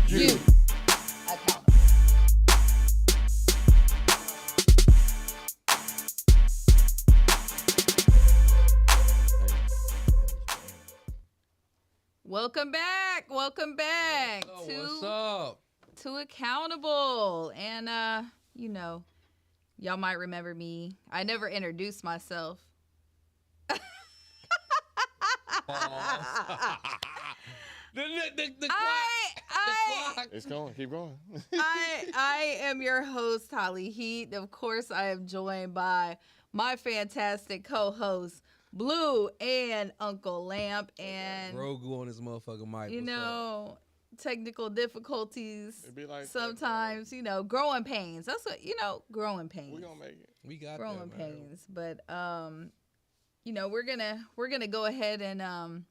you accountable. Welcome back. Welcome back What's up? to Accountable. And y'all might remember me. I never introduced myself. The clock. It's going. Keep going. I am your host, Holly Heat. Of course, I am joined by my fantastic co-host, Blue and Uncle Lamp. And Grogu on this motherfucking mic. you know, technical difficulties. It be like sometimes, growing pains. That's what growing pains. We gonna make it. We got growing that, man. pains. But we're gonna go ahead and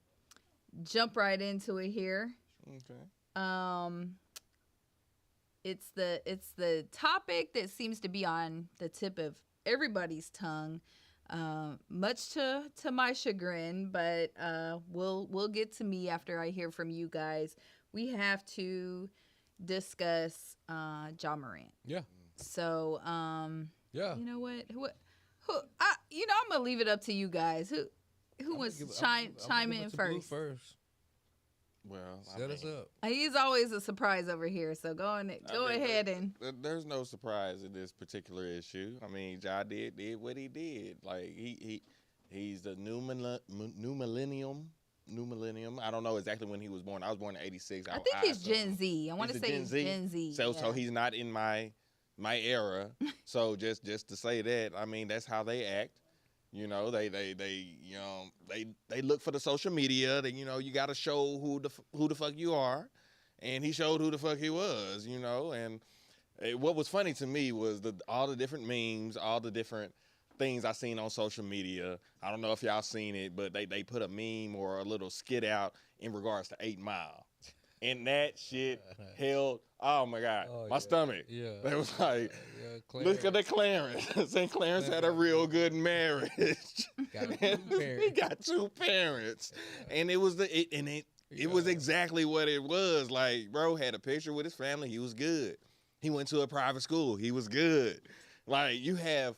jump right into it here. Okay. It's the topic that seems to be on the tip of everybody's tongue, much to my chagrin, but we'll get to me after I hear from you guys. We have to discuss Ja Morant. Yeah. So Yeah. you know what? Who I'm gonna leave it up to you guys. Who wants to chime in first? Well, Set us up. He's always a surprise over here, so go ahead and. There's no surprise in this particular issue. I mean, Ja did what he did. Like he's the new millennium. I don't know exactly when he was born. I was born in '86. I think he's Gen Z. I want to say he's Gen Z. So he's not in my era. So just to say that, I mean, that's how they act. You know, they look for the social media. That you got to show who the fuck you are, and he showed who the fuck he was. And what was funny to me was all the different memes, all the different things I seen on social media. I don't know if y'all seen it, but they put a meme or a little skit out in regards to 8 Mile. And that shit held, oh my God, my stomach. Yeah. It was like, look at the Clarence. St. Clarence had a real good marriage. He got 2 parents. And it was it was exactly what it was. Like, bro had a picture with his family. He was good. He went to a private school. He was good. Like, you have,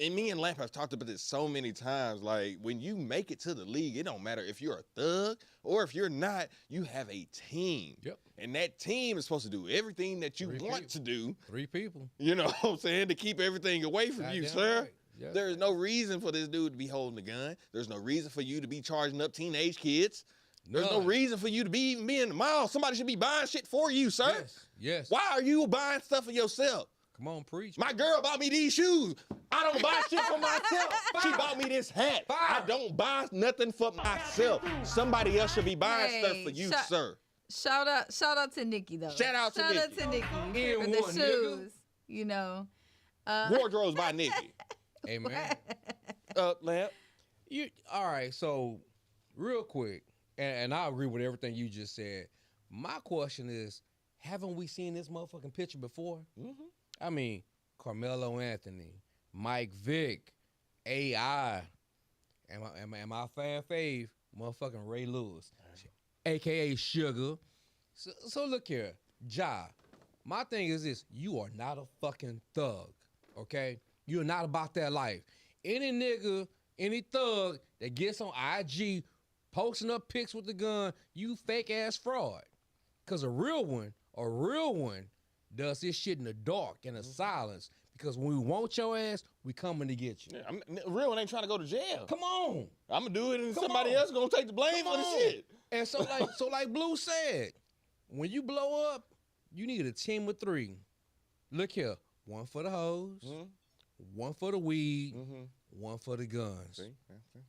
and me and Lamp have talked about this so many times. Like, when you make it to the league, it don't matter if you're a thug or if you're not, you have a team. Yep. And that team is supposed to do everything that you want to do. 3 people. You know what I'm saying? To keep everything away from you, sir. Right. Yep. There's no reason for this dude to be holding a gun. There's no reason for you to be charging up teenage kids. There's no reason for you to be even be in the mall. Somebody should be buying shit for you, sir. Yes. Why are you buying stuff for yourself? Come on, preach. My girl bought me these shoes. I don't buy shit for myself. She bought me this hat. I don't buy nothing for myself. Somebody else should be buying stuff for you, sir. Shout out to Nikki though. Shout out to Nikki for the N1, shoes. Wardrobes by Nikki. Hey man. Lamp. All right, so real quick, and I agree with everything you just said. My question is, haven't we seen this motherfucking picture before? Mm-hmm. I mean, Carmelo Anthony, Mike Vick, AI, and my fan fave, motherfucking Ray Lewis, a.k.a. Sugar. So look here, Ja, my thing is this, you are not a fucking thug, okay? You're not about that life. Any nigga, any thug that gets on IG posting up pics with the gun, you fake-ass fraud. Because a real one does this shit in the dark, in the silence. Because when we want your ass, we coming to get you. Yeah, real one ain't trying to go to jail. Come on. I'm gonna do it, and somebody else gonna take the blame for the shit. And so like Blue said, when you blow up, you need a team of 3. Look here, 1 for the hoes, 1 for the weed, 1 for the guns. See?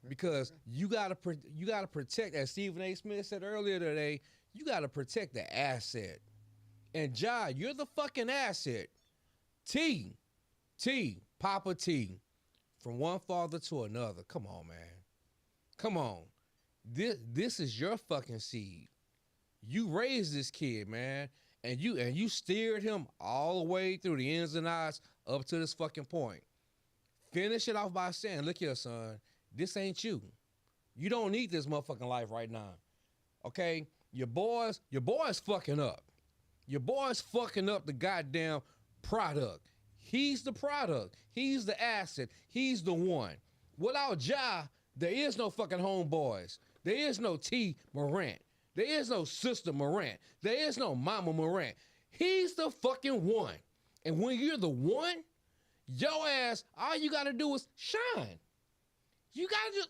Because you gotta protect, as Stephen A. Smith said earlier today, you gotta protect the asset. And Ja, you're the fucking asset. T, Papa T, from one father to another. Come on, man. Come on. This is your fucking seed. You raised this kid, man, and you steered him all the way through the ins and outs up to this fucking point. Finish it off by saying, look here, son, this ain't you. You don't need this motherfucking life right now. Okay? Your boy's fucking up. Your boy's fucking up the goddamn product. He's the product. He's the asset. He's the one. Without Ja, there is no fucking homeboys. There is no T Morant. There is no sister Morant. There is no mama Morant. He's the fucking one. And when you're the one, your ass, all you gotta do is shine. You gotta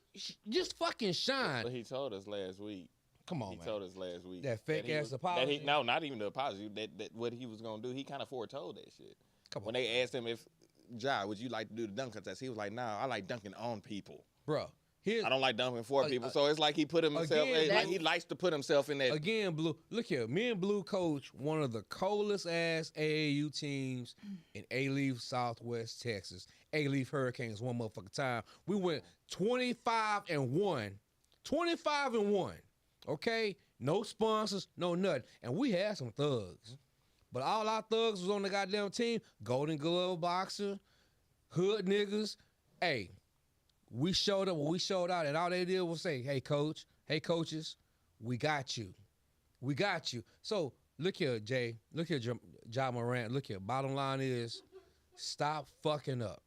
just fucking shine. But he told us last week. Come on, man. He told us last week. That fake ass apology? No, not even the apology. That what he was going to do, he kind of foretold that shit. When they asked him if, Ja, would you like to do the dunk contest? He was like, nah, I like dunking on people. Bro. I don't like dunking for people. So it's like he put himself, like he likes to put himself in that. Again, Blue, look here. Me and Blue coach one of the coldest ass AAU teams in A-Leaf Southwest Texas. A-Leaf Hurricanes one motherfucking time. We went 25-1. 25-1. Okay? No sponsors, no nothing. And we had some thugs. But all our thugs was on the goddamn team. Golden Glove boxer, hood niggas. Hey, we showed up when we showed out, and all they did was say, hey, coach, hey, coaches, we got you. We got you. So, look here, Jay. Look here, Ja Morant. Look here. Bottom line is, stop fucking up.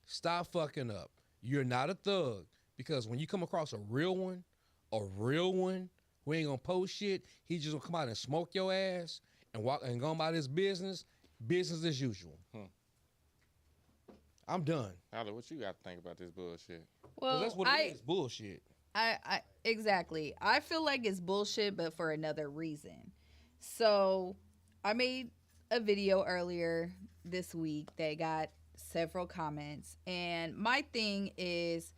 Stop fucking up. You're not a thug. Because when you come across a real one who ain't gonna post shit, he just gonna come out and smoke your ass and walk and go about his business as usual. I'm done. Tyler, what you got to think about this bullshit? Well, that's what it is, bullshit. I exactly. I feel like it's bullshit, but for another reason. So I made a video earlier this week that got several comments, and my thing is,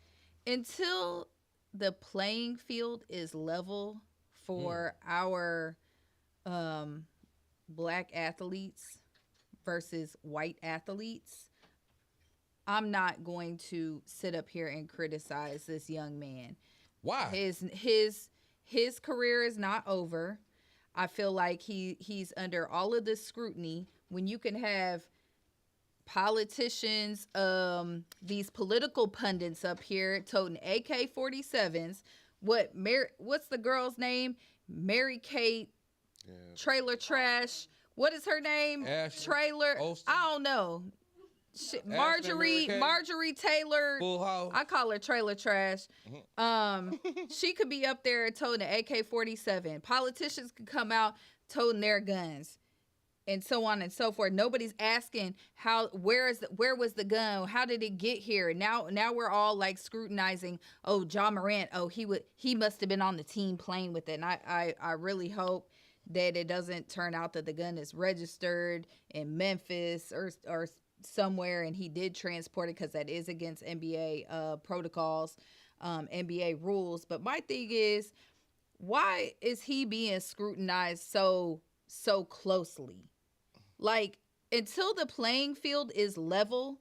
until the playing field is level for our black athletes versus white athletes, I'm not going to sit up here and criticize this young man. Why? His career is not over. I feel like he's under all of this scrutiny when you can have politicians, these political pundits up here toting AK-47s. What's the girl's name? Mary Kate Trailer Trash. What is her name? Ashley Trailer. Olsen. I don't know. Shit, Marjorie Taylor. Full House. I call her Trailer Trash. She could be up there toting an AK-47. Politicians could come out toting their guns, and so on and so forth. Nobody's asking where was the gun? How did it get here? Now we're all like scrutinizing. Oh, Ja Morant. Oh, he must have been on the team playing with it. And I really hope that it doesn't turn out that the gun is registered in Memphis or somewhere, and he did transport it, because that is against NBA protocols, NBA rules. But my thing is, why is he being scrutinized so closely? Like, until the playing field is level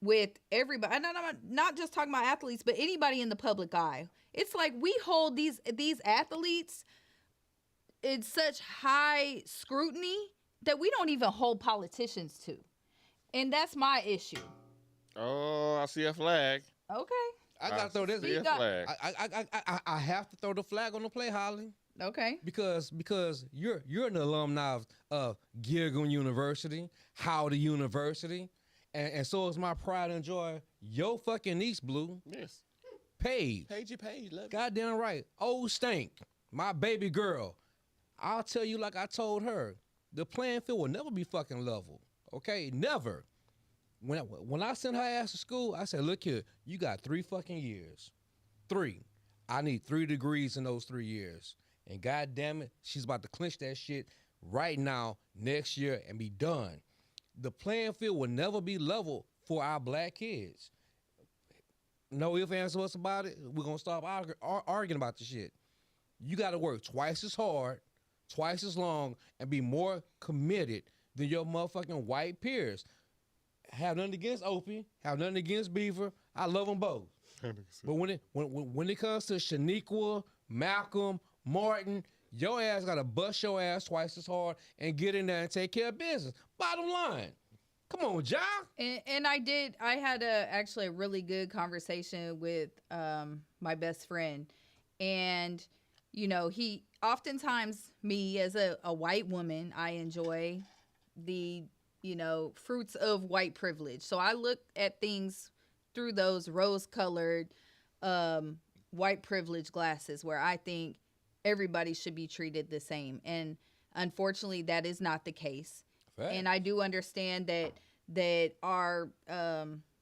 with everybody, and I'm not just talking about athletes, but anybody in the public eye. It's like we hold these athletes in such high scrutiny that we don't even hold politicians to. And that's my issue. Oh, I see a flag. Okay. I gotta throw this flag. I have to throw the flag on the play, Holly. Okay. Because you're an alumni of Gilgum University, Howdy University, and so is my pride and joy. Your fucking niece, Blue. Yes. Paige. Paige, love it. Goddamn right. Old Stank, my baby girl. I'll tell you like I told her, the playing field will never be fucking level. Okay, never. When I sent her ass to school, I said, look here, you got 3 fucking years. 3. I need 3 degrees in those 3 years. And God damn it, she's about to clinch that shit right now, next year, and be done. The playing field will never be level for our black kids. No ifs, ands, or buts about it. We're going to stop arguing about the shit. You got to work twice as hard, twice as long, and be more committed than your motherfucking white peers. Have nothing against Opie, have nothing against Beaver. I love them both. But when it comes to Shaniqua, Malcolm, Martin, your ass got to bust your ass twice as hard and get in there and take care of business. Bottom line. Come on, Ja. And I had actually a really good conversation with my best friend. And, you know, oftentimes me as a white woman, I enjoy the, fruits of white privilege. So I look at things through those rose-colored white privilege glasses where I think everybody should be treated the same. And unfortunately, that is not the case. Fact. And I do understand that our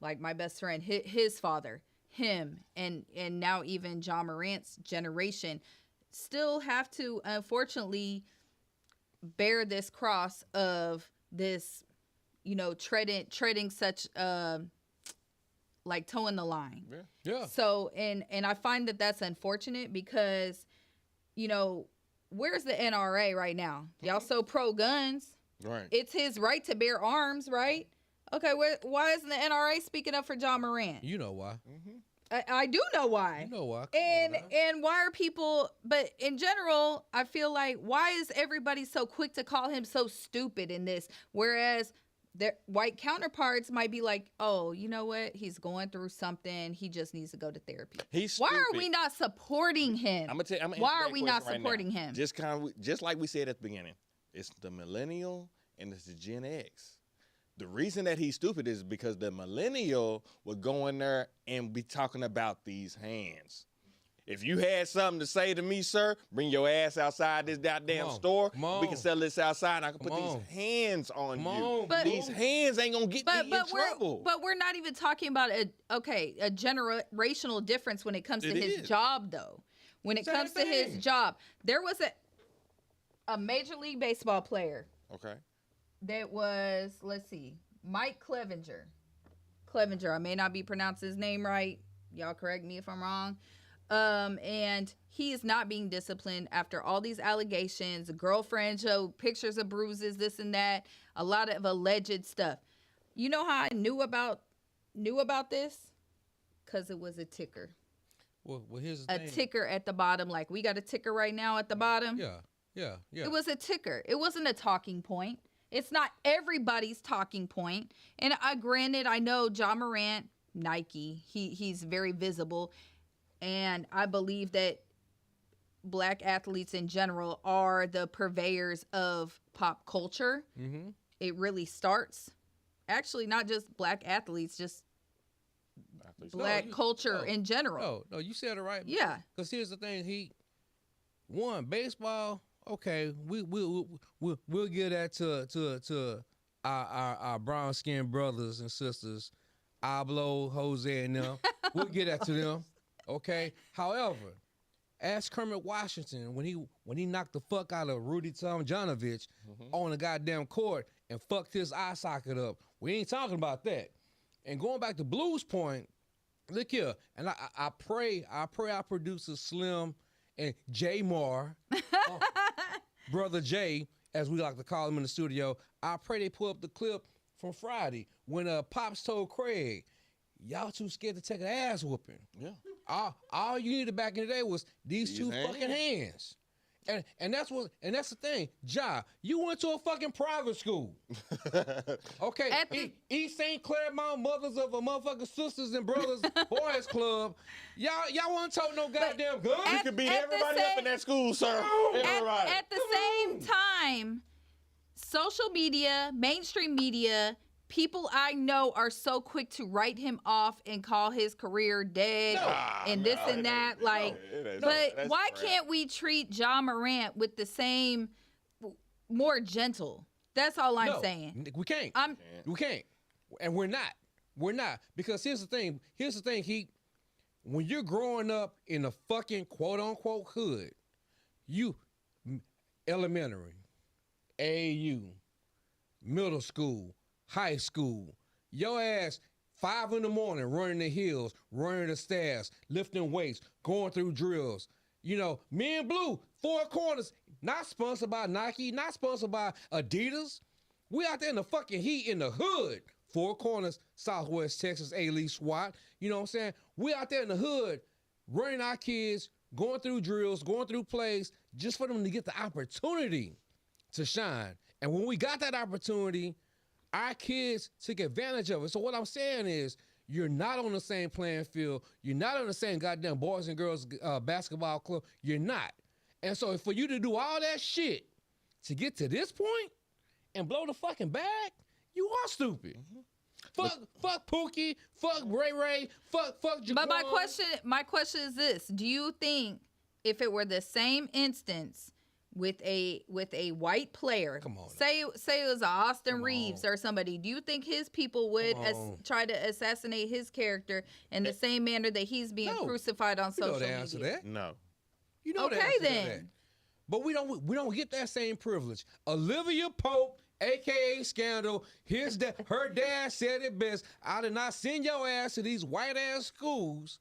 like my best friend, his father, him, and now even John Morant's generation still have to, unfortunately, bear this cross of this, treading such like toeing the line. Yeah. So and I find that that's unfortunate because, where's the NRA right now? Y'all so pro guns. Right. It's his right to bear arms, right? Okay, why isn't the NRA speaking up for John Morant? You know why. Mm-hmm. I do know why. You know why. And why are people, but in general, I feel like, why is everybody so quick to call him so stupid in this? Whereas their white counterparts might be like, oh, you know what? He's going through something. He just needs to go to therapy. Why are we not supporting him? Why are we not supporting him? Just like we said at the beginning, it's the millennial and it's the Gen X. The reason that he's stupid is because the millennial would go in there and be talking about these hands. If you had something to say to me, sir, bring your ass outside this goddamn store. We can sell this outside. And I can put these hands on you. But these hands ain't gonna get me in trouble. But we're not even talking about a generational difference when it comes to his job, though. When it comes to his job, there was a Major League Baseball player. Okay. That was, let's see, Mike Clevenger. I may not be pronouncing his name right. Y'all correct me if I'm wrong. And he is not being disciplined after all these allegations. Girlfriend show pictures of bruises, this and that. A lot of alleged stuff. You know how I knew about this? Because it was a ticker. Well, here's the thing. A ticker at the bottom. Like, we got a ticker right now at the bottom. Yeah. It was a ticker. It wasn't a talking point. It's not everybody's talking point. And granted, I know John Morant, Nike, he's very visible. And I believe that black athletes in general are the purveyors of pop culture. Mm-hmm. It really starts, actually, not just black athletes, just black culture in general. No, you said it right. Yeah. Because here's the thing, baseball. Okay, we'll give that to our brown skinned brothers and sisters, Ablo, Jose, and them. We'll give that to them. Okay. However, ask Kermit Washington when he knocked the fuck out of Rudy Tomjanovich on the goddamn court and fucked his eye socket up. We ain't talking about that. And going back to Blue's point, look here, and I pray our producer Slim and Jay Moore, Brother Jay, as we like to call him in the studio, I pray they pull up the clip from Friday when Pops told Craig, y'all too scared to take an ass whooping. Yeah. All you needed back in the day was these two fucking hands. And that's the thing. Ja, you went to a fucking private school. Okay. East St. Claremont Mothers of a Motherfucking Sisters and Brothers Boys Club. Y'all wasn't toting no goddamn gun. You could beat everybody up in that school, sir. Everybody. At the same time, social media, mainstream media, people I know are so quick to write him off and call his career dead and that. But why can't we treat John Morant with the same, more gentle? That's all I'm saying. We can't. We can't. And we're not. We're not. Because here's the thing. When you're growing up in a fucking quote unquote hood, you elementary, AAU, middle school, high school, your ass 5 a.m, running the hills, running the stairs, lifting weights, going through drills. Me and Blue, 4 corners, not sponsored by Nike, not sponsored by Adidas. We out there in the fucking heat in the hood. 4 corners, Southwest Texas, A-League SWAT. You know what I'm saying? We out there in the hood, running our kids, going through drills, going through plays, just for them to get the opportunity to shine. And when we got that opportunity, our kids took advantage of it. So what I'm saying is, you're not on the same playing field. You're not on the same goddamn boys and girls basketball club. You're not. And so for you to do all that shit to get to this point and blow the fucking bag, you are stupid. Fuck Pookie, fuck Ray Ray, fuck Jaquan. But my question is this: do you think if it were the same instance with a white player, Come on, say it was Austin Reeves or somebody, do you think his people would try to assassinate his character in the same manner that he's being crucified on social media? Answer that. No. You know the answer to that. But we don't get that same privilege. Olivia Pope, aka Scandal, her dad said it best. I did not send your ass to these white ass schools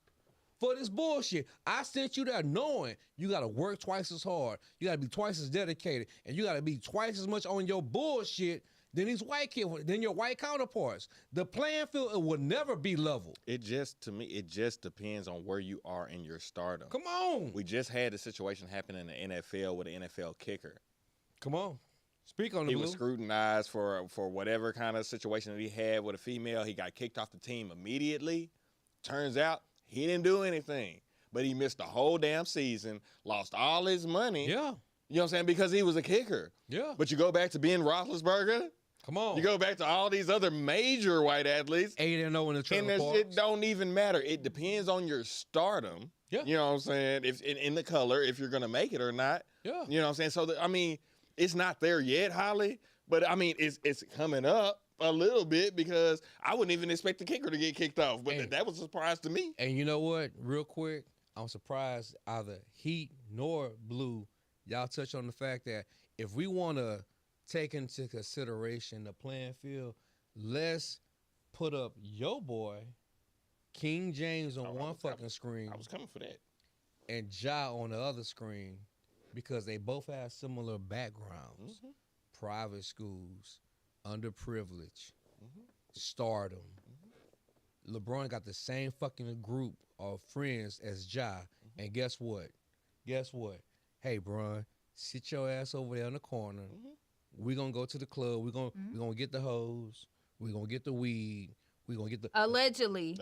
for this bullshit. I sent you there knowing you gotta work twice as hard, you gotta be twice as dedicated, and you gotta be twice as much on your bullshit than these white kids, than your white counterparts. The playing field will never be level. To me, it just depends on where you are in your stardom. Come on. We just had a situation happen in the NFL with an NFL kicker. Come on. Speak on it, He Blue. was scrutinized for whatever kind of situation that he had with a female. He got kicked off the team immediately. Turns out he didn't do anything, but he missed the whole damn season, lost all his money. Yeah. You know what I'm saying? Because he was a kicker. Yeah. But you go back to Ben Roethlisberger. Come on. You go back to all these other major white athletes. 8-0 in the trailer And parks. it don't even matter. It depends on your stardom. Yeah. You know what I'm saying? If in the color, if you're going to make it or not. Yeah. You know what I'm saying? So, it's not there yet, Holly. But, it's coming up a little bit because I wouldn't even expect the kicker to get kicked off. But that was a surprise to me. And you know what? Real quick, I'm surprised either Heat nor Blue, y'all touch on the fact that if we want to take into consideration the playing field, let's put up your boy, King James, on one fucking screen. I was coming for that. And Ja on the other screen because they both have similar backgrounds. Private schools, underprivileged, stardom. LeBron got the same fucking group of friends as Ja. And guess what? Hey, Bron, sit your ass over there in the corner. We're going to go to the club. We're gonna get the hoes. We're going to get the weed. We're going to get the... Allegedly.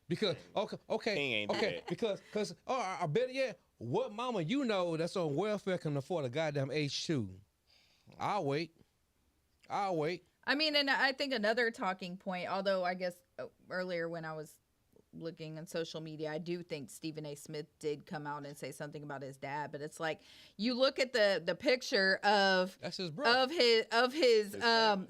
Because, okay. Because, I bet, what mama you know that's on welfare can afford a goddamn H2? I'll wait. I mean, and I think another talking point, although I guess earlier when I was looking on social media, I do think Stephen A. Smith did come out and say something about his dad, but it's like you look at the picture of that's his brother. of his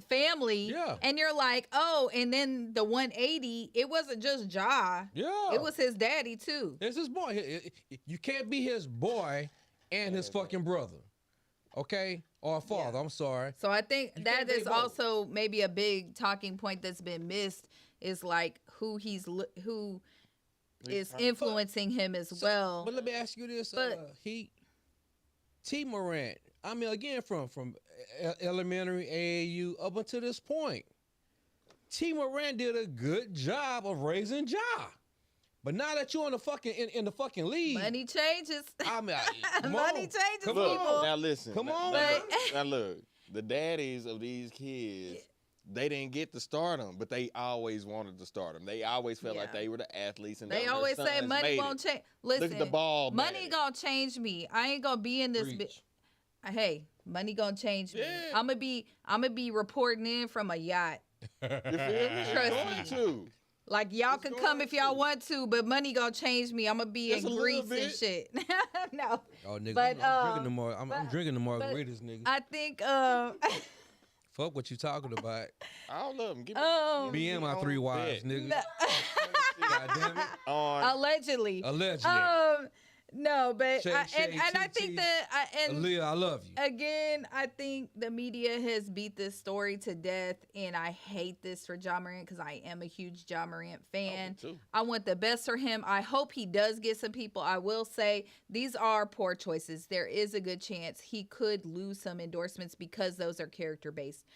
family, yeah, and you're like, oh, and then the 180, it wasn't just Ja, it was his daddy too. It's his boy. You can't be his boy and his fucking brother, okay, or father. I'm sorry. So I think that is also maybe a big talking point that's been missed. Is like who is influencing him as well. But let me ask you this: T. Morant. I mean, again, from elementary AAU up until this point, T. Morant did a good job of raising Ja. But now that you're in the fucking league, money changes. I mean, money changes people. Now listen. Come on. Now look, the daddies of these kids. They didn't get the stardom, but they always wanted the stardom. They always felt like they were the athletes. And they always say money won't change. Listen, look at the ball. Money gonna change me. I ain't gonna be in this. Hey, money gonna change me. I'm gonna be reporting in from a yacht. You feel me? Trust me. Like y'all can come if y'all want to, but money gonna change me. I'm gonna be in Greece and shit. No. Oh, nigga, but, I'm drinking the margaritas, nigga. I think. Fuck what you talking about. All of them. Give me and my 3 wives, nigga. God damn it. Allegedly. No, but I think that Aaliyah, I love you. Again, I think the media has beat this story to death, and I hate this for Ja Morant because I am a huge Ja Morant fan. I want the best for him. I hope he does get some people. I will say these are poor choices. There is a good chance he could lose some endorsements because those are character based.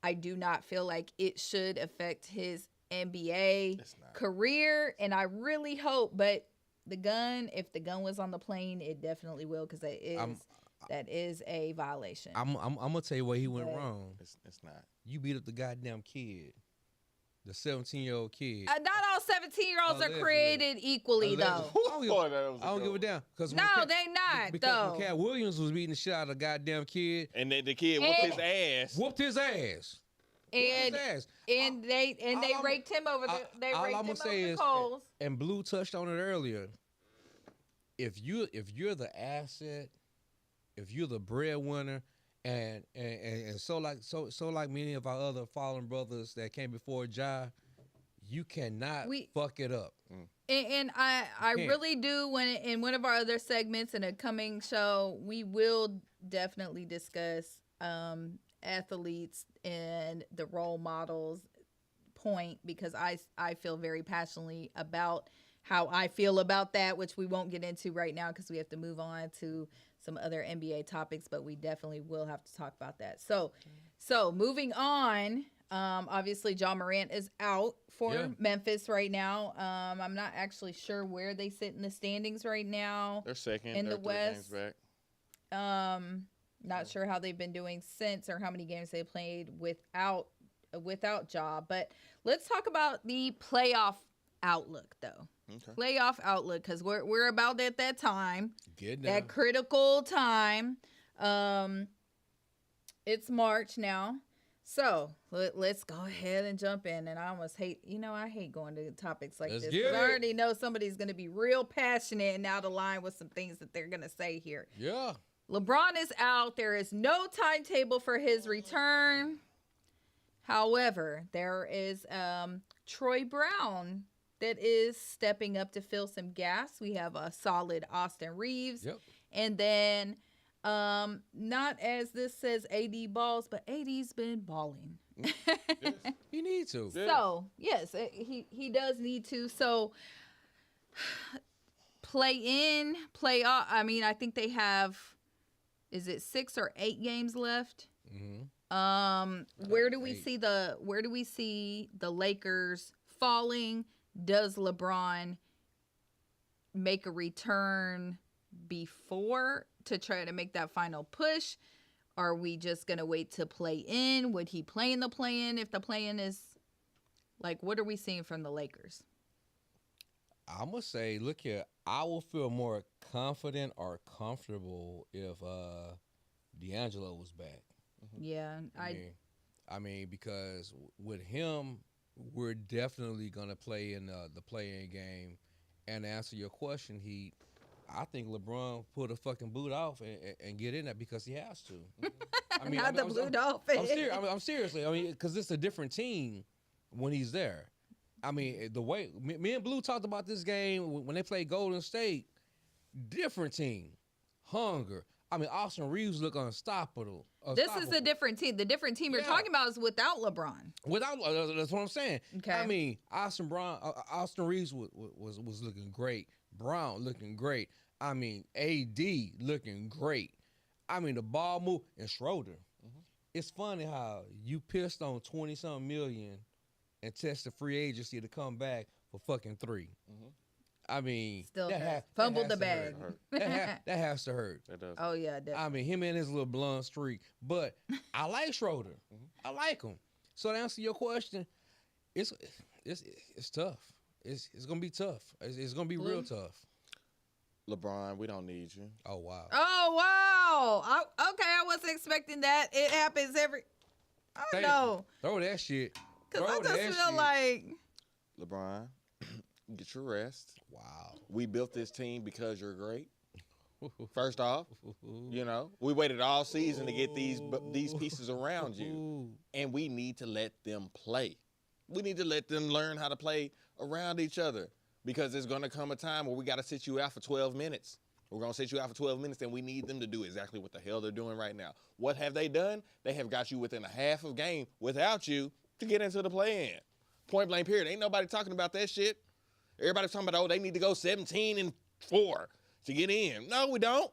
I do not feel like it should affect his NBA career, and I really hope, but if the gun was on the plane, it definitely will because that is a violation. I'm gonna tell you where he went wrong. It's not. You beat up the goddamn kid. the 17-year-old kid. Not all 17-year-olds are Allegedly. created equally, though. I don't give a damn. No, they not, because though. when Cat Williams was beating the shit out of a goddamn kid. And then the kid whooped his ass. Whooped his ass. And they raked him over the coals. And Blue touched on it earlier. If you're the asset, if you're the breadwinner, and so like many of our other fallen brothers that came before Ja, you cannot fuck it up. And I really do. In one of our other segments in a coming show, we will definitely discuss athletes and the role models point, because I feel very passionately about how I feel about that, which we won't get into right now because we have to move on to some other NBA topics, but we definitely will have to talk about that. So moving on, obviously Ja Morant is out for Memphis right now. I'm not actually sure where they sit in the standings right now. They're second in the West. Games back. Not sure how they've been doing since, or how many games they played without Ja. But let's talk about the playoff outlook, though. Okay. Playoff outlook, because we're about at that time, that critical time. It's March now, so let's go ahead and jump in. And I almost hate going to topics like this, because I already know somebody's going to be real passionate and out of line with some things that they're going to say here. Yeah. LeBron is out. There is no timetable for his return. However, there is Troy Brown that is stepping up to fill some gas. We have a solid Austin Reeves. Yep. And then, not as this says AD balls, but AD's been balling. Yes. He needs to. So, yes, he does need to. So, play in, play off. I mean, I think they have, is it 6 or 8 games left? Mm-hmm. Where do we see the Lakers falling? Does LeBron make a return before to try to make that final push? Are we just going to wait to play in? Would he play in the play-in if the play-in is, like, what are we seeing from the Lakers? I'm going to say, look here, I will feel more confident or comfortable if D'Angelo was back. Yeah. I mean, because with him, we're definitely going to play in the play-in game. And to answer your question, I think LeBron put a fucking boot off and get in there because he has to. I mean, Not the Blue Dolphins. I'm seriously. I mean, because it's a different team when he's there. I mean, the way me and Blue talked about this game when they played Golden State, different team, hunger. I mean, Austin Reeves look unstoppable. This is a different team. The different team you're talking about is without LeBron. That's what I'm saying. Okay. I mean, Austin Reeves was looking great. Brown looking great. I mean, AD looking great. I mean, the ball move, and Schroeder. Mm-hmm. It's funny how you pissed on 20-something million and tested free agency to come back for fucking 3. Mm-hmm. I mean, still fumbled the bag. That has to hurt. That does. Oh yeah, definitely. I mean, him and his little blonde streak. But I like Schroeder. Mm-hmm. I like him. So to answer your question, it's tough. It's gonna be tough. It's gonna be real tough. LeBron, we don't need you. Oh wow. Oh wow. Okay, I wasn't expecting that. It happens every. I don't know. Throw that shit. Because I just feel like LeBron, get your rest. Wow. We built this team because you're great. First off, we waited all season to get these pieces around you, and we need to let them play. We need to let them learn how to play around each other, because there's going to come a time where we got to sit you out for 12 minutes. We're going to sit you out for 12 minutes, and we need them to do exactly what the hell they're doing right now. What have they done? They have got you within a half of game without you to get into the play-in. Point blank period. Ain't nobody talking about that shit. Everybody's talking about, they need to go 17-4 to get in. No, we don't.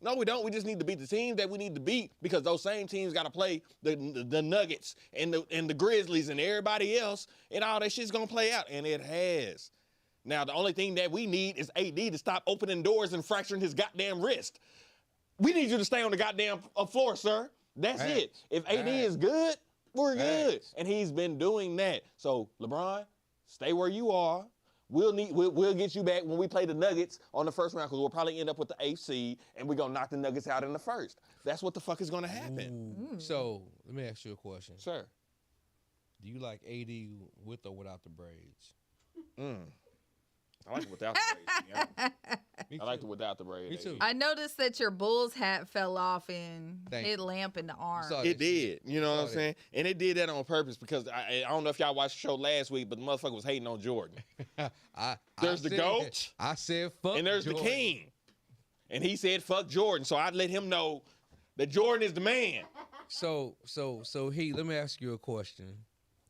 No, we don't. We just need to beat the teams that we need to beat, because those same teams got to play the Nuggets and the Grizzlies and everybody else, and all that shit's going to play out, and it has. Now, the only thing that we need is AD to stop opening doors and fracturing his goddamn wrist. We need you to stay on the goddamn floor, sir. That's it. If AD is good, We're good. And he's been doing that. So, LeBron, stay where you are. We'll get you back when we play the Nuggets on the first round because we'll probably end up with the 8th seed, and we're going to knock the Nuggets out in the first. That's what the fuck is going to happen. So, let me ask you a question. Sir. Do you like AD with or without the braids? I like it without the braids. I like it without the braids. Me too. I noticed that your Bulls hat fell off and hit Lamp in the arm. It did. You know what I'm saying? And it did that on purpose because I don't know if y'all watched the show last week, but the motherfucker was hating on Jordan. There's the GOAT. I said fuck and there's Jordan. the king. And he said fuck Jordan. So I'd let him know that Jordan is the man. So let me ask you a question.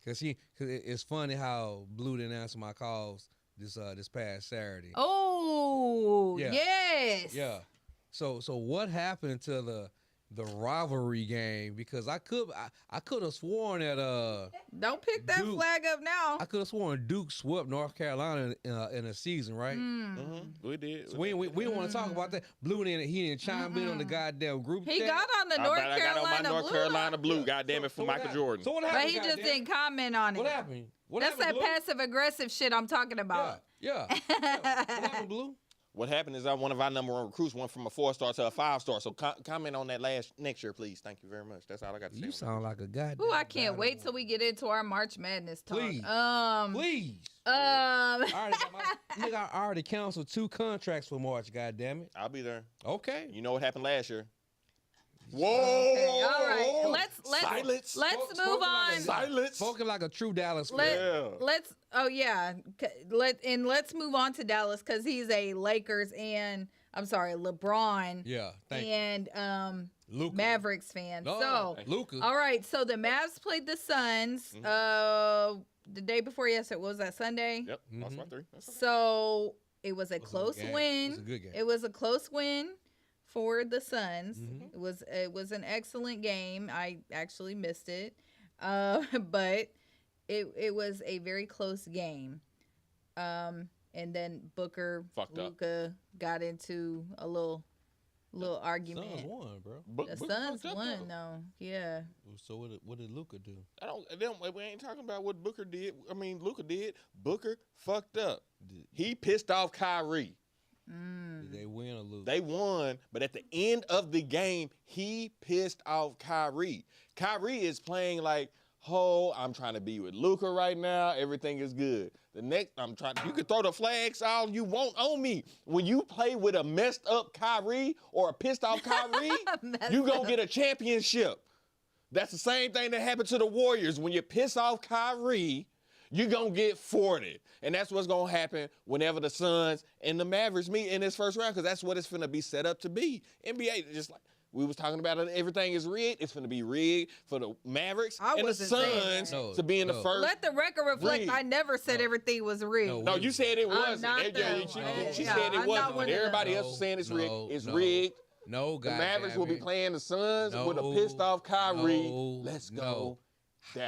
Cause it's funny how Blue didn't answer my calls this past Saturday. Oh, yeah. Yes. Yeah. So what happened to the rivalry game? Because I could have sworn that don't pick that Duke, flag up now. I could have sworn Duke swept North Carolina in a season, right? We did. So we don't want to talk about that. Blue didn't chime in on the goddamn group chat. He got on the North I got on my North Carolina blue. Goddamn it, for Michael Jordan. So what but happened? he just didn't comment on it. What happened? That's that passive aggressive shit I'm talking about. Yeah. What happened, Blue? What happened is one of our number one recruits went from a 4-star to a 5-star. So comment on that next year, please. Thank you very much. That's all I got to say. You sound like a goddamn. Ooh, I can't wait till we get into our March Madness talk. Please. Please. I already canceled 2 contracts for March. Goddamn it. I'll be there. Okay. You know what happened last year? Whoa! Okay, all right. Silence. Let's move on. Silence. Spoken like a true Dallas fan. Let's move on to Dallas because he's a Lakers and LeBron. Yeah. And Luka. Mavericks fan. No, Luka. All right. So the Mavs played the Suns the day before yesterday. What was that, Sunday? Yep. That's my 3. So it was a close win. It was a good game. It was a close win for the Suns. It was an excellent game. I actually missed it, but it was a very close game. And then Luka got into a little argument. Suns won, bro. The Suns won, though. Yeah. So what did Luka do? We ain't talking about what Booker did. I mean, Luka did. Booker fucked up. He pissed off Kyrie. Did they win or lose? They won, but at the end of the game, he pissed off Kyrie. Kyrie is playing like, I'm trying to be with Luka right now. Everything is good. You can throw the flags all you want on me. When you play with a messed up Kyrie or a pissed off Kyrie, you gonna get a championship. That's the same thing that happened to the Warriors. When you piss off Kyrie, you're going to get 40. And that's what's going to happen whenever the Suns and the Mavericks meet in this first round because that's what it's going to be set up to be. NBA, just like we was talking about, everything is rigged. It's going to be rigged for the Mavericks and the Suns to be in the first. Let the record reflect. I never said everything was rigged. No, you said it wasn't. She said it wasn't. But everybody else was saying it's rigged. It's rigged. No, guys. The Mavericks will be playing the Suns with a pissed off Kyrie. Let's go.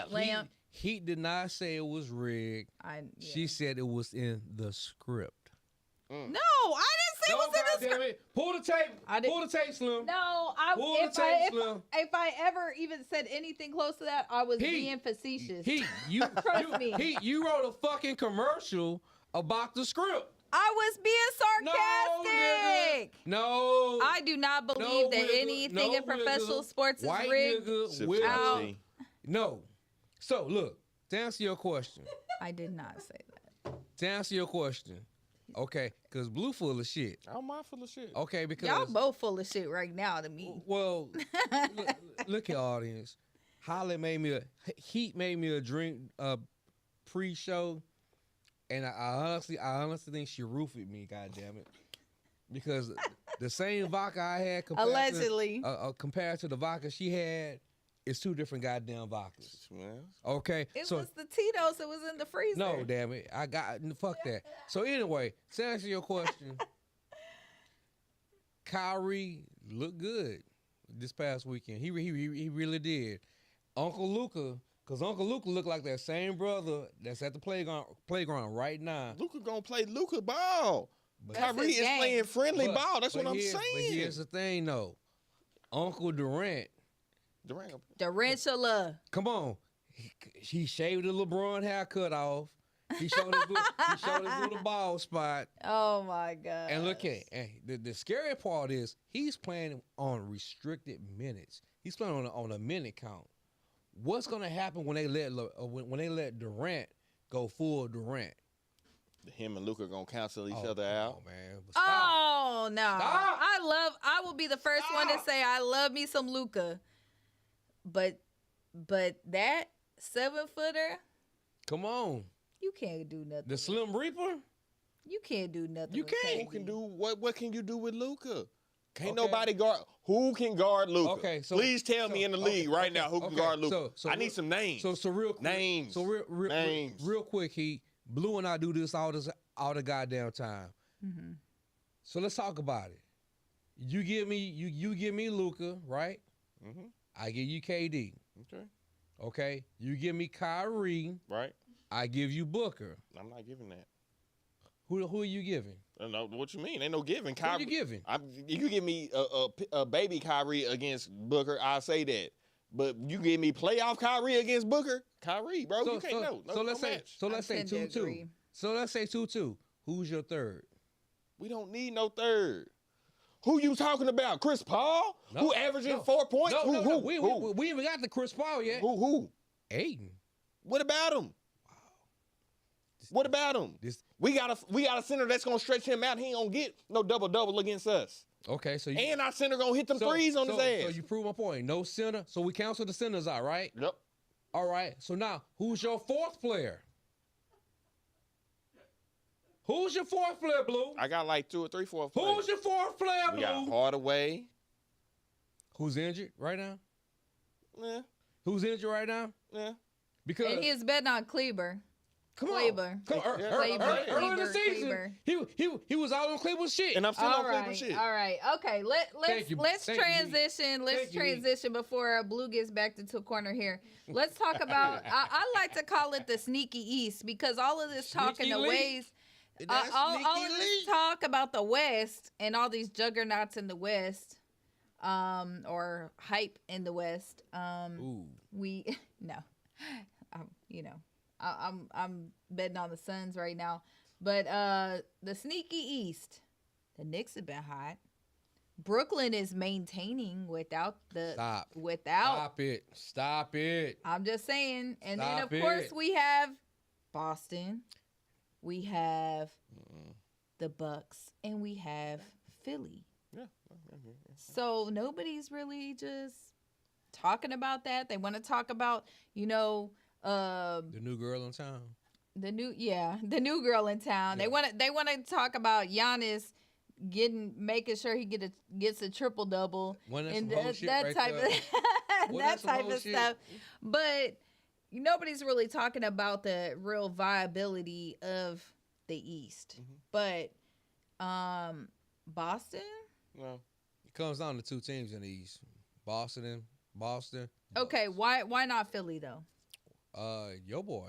Lamp. He did not say it was rigged. She said it was in the script. No, I didn't say it was in the script. Pull the tape. Pull the tape, Slim. No, if I ever even said anything close to that, I was being facetious. Trust me. You wrote a fucking commercial about the script. I was being sarcastic. No. I do not believe that anything in professional sports is rigged. No. So, look, to answer your question. I did not say that. To answer your question. Okay, because Blue full of shit. I'm not full of shit. Okay, because. Y'all both full of shit right now to me. Well, look at audience. Heat made me a drink pre-show. And I honestly think she roofied me, goddammit. Because the same vodka I had compared to the vodka she had, it's 2 different goddamn vodkas. Okay? It was the Tito's that was in the freezer. No, damn it. Fuck that. So anyway, to answer your question, Kyrie looked good this past weekend. He really did. Uncle Luka looked like that same brother that's at the playground right now. Luka gonna play Luka ball. Kyrie is playing friendly ball. That's what I'm saying. But here's the thing, though. Uncle Durant Durantula. Come on. He shaved the LeBron haircut off. He showed his little bald spot. Oh my God. And look at the scary part is he's playing on restricted minutes. He's playing on a minute count. What's gonna happen when they let Durant go full Durant? Him and Luka gonna cancel each other out. Oh man. Oh no. Stop. I will be the first one to say I love me some Luka. But that 7-footer, Come on. you can't do nothing. The Slim Reaper? You can't do nothing. You with can't. KD. Who can do what can you do with Luka? Can't Okay. nobody guard. Who can guard Luka? Okay, so please tell me in the league right now who can guard Luka. So I need some names. So real quick, Names. So Names. real quick, Blue and I do this all the goddamn time. Mm-hmm. So let's talk about it. You give me Luka, right? Mm-hmm. I give you KD. Okay. Okay. You give me Kyrie. Right. I give you Booker. I'm not giving that. Who are you giving? I don't know what you mean. Ain't no giving. Who are you giving? You give me a baby Kyrie against Booker, I'll say that. But you give me playoff Kyrie against Booker, Kyrie, bro. You can't know. So let's say 2-2. So let's say 2-2. Who's your third? We don't need no third. Who you talking about? Chris Paul? No, who averaging no. 4 points? No. Who? We even got the Chris Paul yet. Who? Aiden. What about him? What about him? We got a center that's gonna stretch him out. He ain't gonna get no double against us. Okay, so and our center gonna hit them threes on his ass. So you prove my point. No center. So we cancel the centers out, right? Yep. All right. So now, who's your fourth player? Who's your fourth player, Blue? I got like 2 or 3 fourth players. Who's your fourth player, Blue? We got Hardaway. Who's injured right now? Yeah. Who's injured right now? Yeah. Because and he's betting on Kleber. Kleber. Early in the season, he was all on Kleber shit. And I'm still on Kleber shit. All right. Okay. Let's transition. Let's transition before Blue gets back into a corner here. Let's talk about. I like to call it the sneaky East because all of this talk in the ways. All of this talk about the West and all these juggernauts in the West, or hype in the West. We no, I'm betting on the Suns right now, but the sneaky East, the Knicks have been hot. Brooklyn is maintaining without the Stop it. I'm just saying, and then of course we have Boston. We have the Bucks, and we have Philly. Yeah. So nobody's really just talking about that. They want to talk about, the new girl in town. The new girl in town. Yeah. They want to talk about Giannis making sure he gets a triple double and that type of stuff. But nobody's really talking about the real viability of the East. Mm-hmm. But Boston? No. It comes down to 2 teams in the East. Boston. Okay, why not Philly though? Your boy.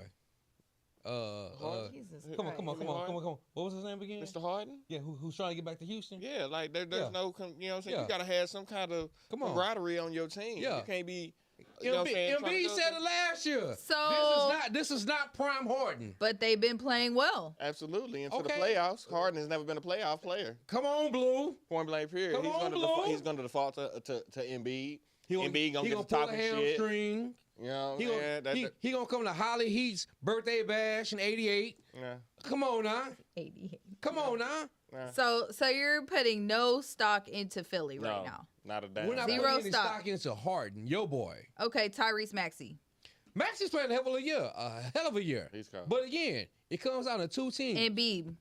Jesus come on. What was his name again? Mr. Harden? Yeah, who's trying to get back to Houston? Yeah, like there's no, you know what I'm saying? Yeah. You got to have some kind of camaraderie on your team. Yeah. You can't be, Embiid said it last year. So this is not prime Harden. But they've been playing well. Absolutely. Into the playoffs. Harden has never been a playoff player. Come on, Blue. Point blank period. He's going to default to Embiid. Embiid going to get the top of shit. Hamstring. You know, he gonna come to Holly Heat's birthday bash in '88. Yeah. Come on now. 88. Come on now. Yeah. So you're putting no stock into Philly right now. Not a damn. We're not Zero putting stock into Harden, yo boy. Okay, Tyrese Maxey. Maxey's playing a hell of a year. He's cold. But again, it comes out of 2 teams. Embiid.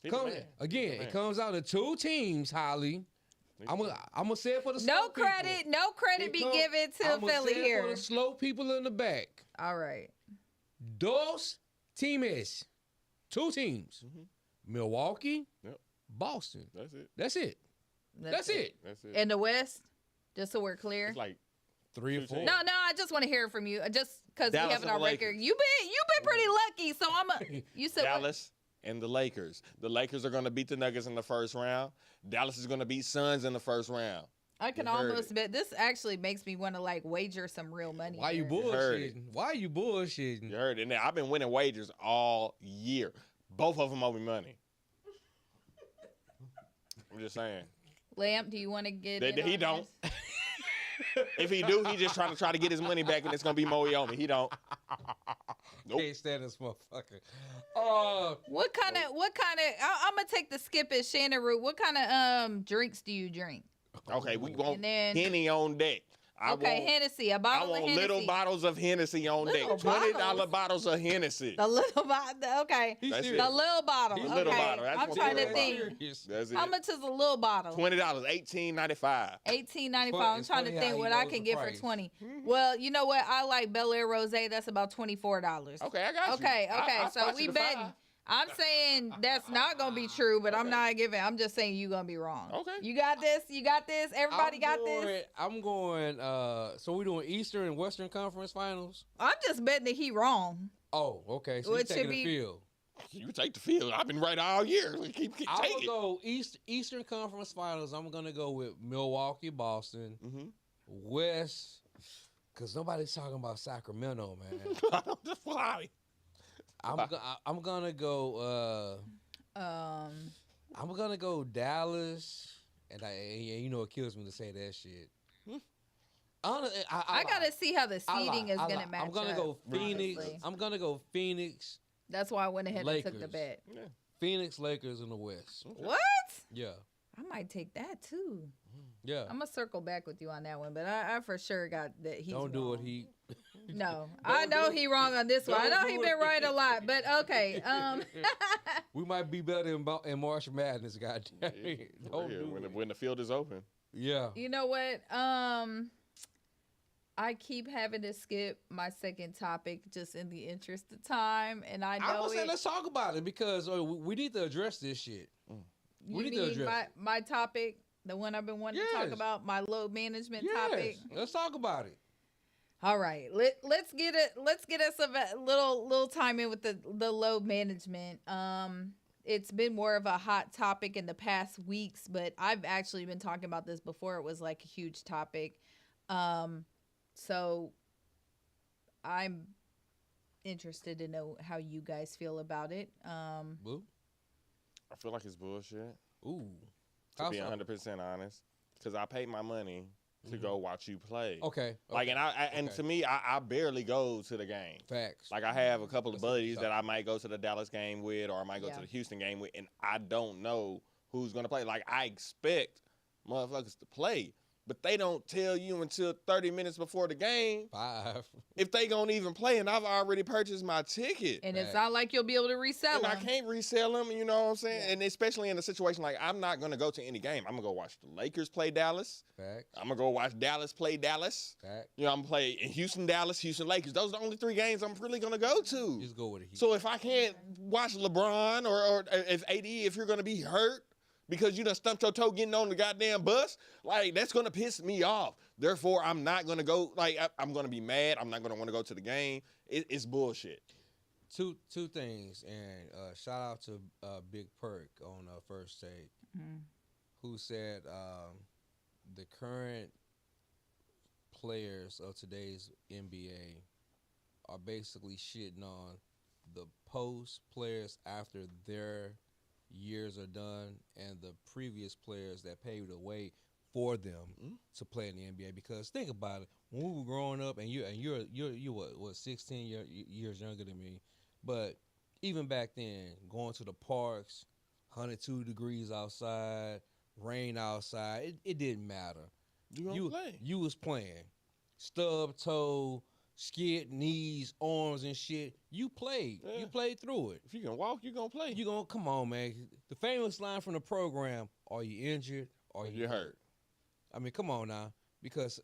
It comes out of 2 teams, Holly. I'm gonna say it for the slow No credit be given to Philly here. For the slow people in the back. All right. Dos teams, 2 teams. Mm-hmm. Milwaukee, yep. Boston. That's it. That's it. In the West, just so we're clear. It's like 3 or 4. No, I just want to hear it from you. Just because we have it on record. You've been pretty lucky. So you said Dallas and the Lakers. The Lakers are going to beat the Nuggets in the first round. Dallas is going to beat Suns in the first round. I can almost bet. This actually makes me want to like wager some real money. Why you bullshitting? Why you bullshitting? You heard it. Now, I've been winning wagers all year. Both of them owe me money. I'm just saying. Lamp, do you want to get in He on don't. this? If he do, he just trying to get his money back, and it's gonna be Moe on me. He don't. Nope. Can't stand this motherfucker. What kind of? I'm gonna take the skip at Shannon route. What kind of drinks do you drink? Okay, we want then, Henny on deck. Hennessy. A bottle of Hennessy. Little bottles of Hennessy on deck. $20 bottles of Hennessy. The little bottle. Okay. That's it. The little bottle. The okay. little bottle. That's I'm trying to think. That's it. How much is a little bottle? $20. $18.95. $18.95. I'm trying to think what I can get for $20. Well, you know what? I like Bel Air Rosé. That's about $24. Okay, I got you. Okay. I So we betting. I'm saying that's not gonna be true, but I'm not giving. I'm just saying you gonna be wrong. Okay. You got this. Everybody got this. I'm going. So we doing Eastern and Western Conference Finals. I'm just betting that he wrong. Oh, okay. So you taking the field. You take the field. I've been right all year. Keep I'm taking. gonna go Eastern Conference Finals. I'm gonna go with Milwaukee, Boston, West, because nobody's talking about Sacramento, man. Why? I'm gonna go. I'm gonna go Dallas, and you know it kills me to say that shit. I gotta see how the seeding is gonna match. I'm gonna go Phoenix. Honestly. I'm gonna go Phoenix. That's why I went ahead and took the bet. Yeah. Phoenix Lakers in the West. What? Yeah. I might take that too. Yeah. I'm gonna circle back with you on that one, but I for sure got that he's Don't do wrong. what he. No, I know he wrong on this one. I know he been right a lot, but okay. We might be better in March Madness, goddamn. When the field is open. Yeah. You know what? I keep having to skip my second topic just in the interest of time, and I know I was saying let's talk about it because we need to address this shit. We need to address my topic, the one I've been wanting to talk about, my load management topic. Let's talk about it. All right, let's get us a little time in with the load management. It's been more of a hot topic in the past weeks, but I've actually been talking about this before it was like a huge topic. So I'm interested to know how you guys feel about it. Blue? I feel like it's bullshit. Ooh. To be 100% honest, because I paid my money to go watch you play. Okay. Like, and to me, I barely go to the game. Facts. Like, I have a couple of buddies that I might go to the Dallas game with, or I might go to the Houston game with, and I don't know who's gonna play. Like, I expect motherfuckers to play, but they don't tell you until 30 minutes before the game 5 if they gonna even play, and I've already purchased my ticket. And it's not like you'll be able to resell them. I can't resell them, you know what I'm saying? Yeah. And especially in a situation like I'm not going to go to any game. I'm going to go watch the Lakers play Dallas. Facts. I'm going to go watch Dallas play Dallas. Facts. You know, I'm going to play in Houston, Dallas, Houston, Lakers. Those are the only 3 games I'm really going to go to. Just go with it. So if I can't watch LeBron or if AD, if you're going to be hurt because you done stumped your toe getting on the goddamn bus, like, that's going to piss me off. Therefore, I'm not going to go. Like, I'm going to be mad. I'm not going to want to go to the game. It's bullshit. Two things, and shout out to Big Perk on First Take, who said the current players of today's NBA are basically shitting on the post players after their years are done and the previous players that paved the way for them to play in the NBA. Because think about it, when we were growing up, and you're what 16 years younger than me, but even back then, going to the parks, 102 degrees outside, rain outside, it didn't matter. You was playing, stub toe, skid knees, arms and shit. You played. Yeah. You played through it. If you can walk, you gonna play. You gonna come on, man. The famous line from the program: "Are you injured? Or you hurt?" I mean, come on now, because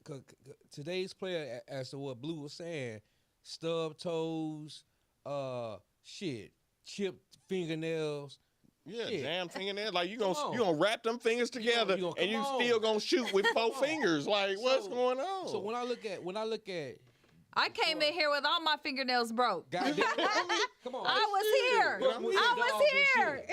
today's player, as to what Blue was saying, stub toes, chipped fingernails. Yeah, jammed fingernails. Like you gonna wrap them fingers together, and you still gonna shoot with 4 fingers. Like, what's going on? So when I look at I came in here with all my fingernails broke. Goddamn. Come on. I was here. I was here.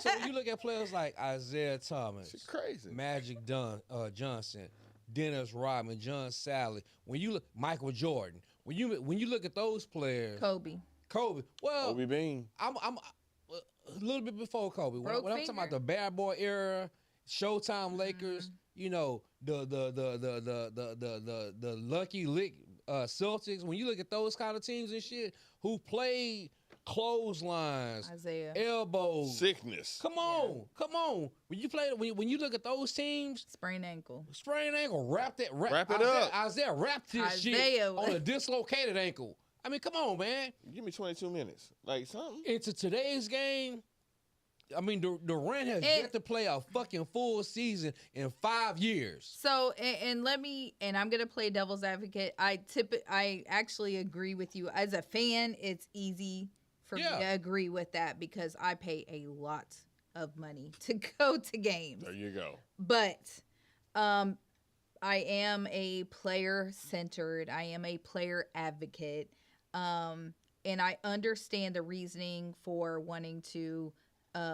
So when you look at players like Isaiah Thomas, She's crazy. Magic Johnson, Dennis Rodman, John Sally, when you look Michael Jordan, when you look at those players, Kobe. Well, Kobe Bean. I'm a little bit before Kobe. When I'm talking about the bad boy era, Showtime Lakers, you know, the Lucky Lick Celtics. When you look at those kind of teams and shit, who played clotheslines, Isaiah. elbows, Sickness. Come on. When you look at those teams, Sprained ankle. wrap it Isaiah, up. Isaiah wrapped his shit on a dislocated ankle. I mean, come on, man. Give me 22 minutes. Like something. Into today's game, I mean, Durant has yet to play a fucking full season in 5 years. So, and I'm going to play devil's advocate. I actually agree with you. As a fan, it's easy for me to agree with that because I pay a lot of money to go to games. There you go. But I am a player-centered. I am a player advocate. And I understand the reasoning for wanting to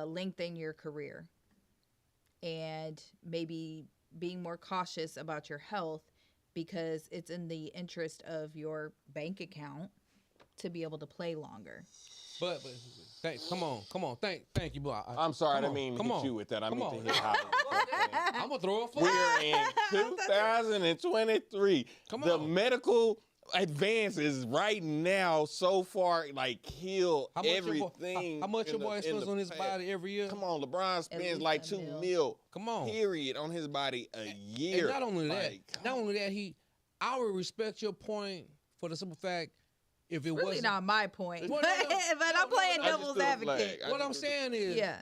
lengthen your career and maybe being more cautious about your health because it's in the interest of your bank account to be able to play longer. But come on. Thank you, boy. I'm sorry, I didn't mean to hit you with that. I mean to hit Holly. I'm gonna throw a flag. We're in 2023. Come The on. medical advances right now so far kill everything. How much your boy spends on his body every year? Come on, LeBron spends like $2 million. Come on. Period on his body a year. And not only that, I would respect your point for the simple fact if it really wasn't not my point, Well, but I'm playing devil's advocate. What I'm saying is, Yeah.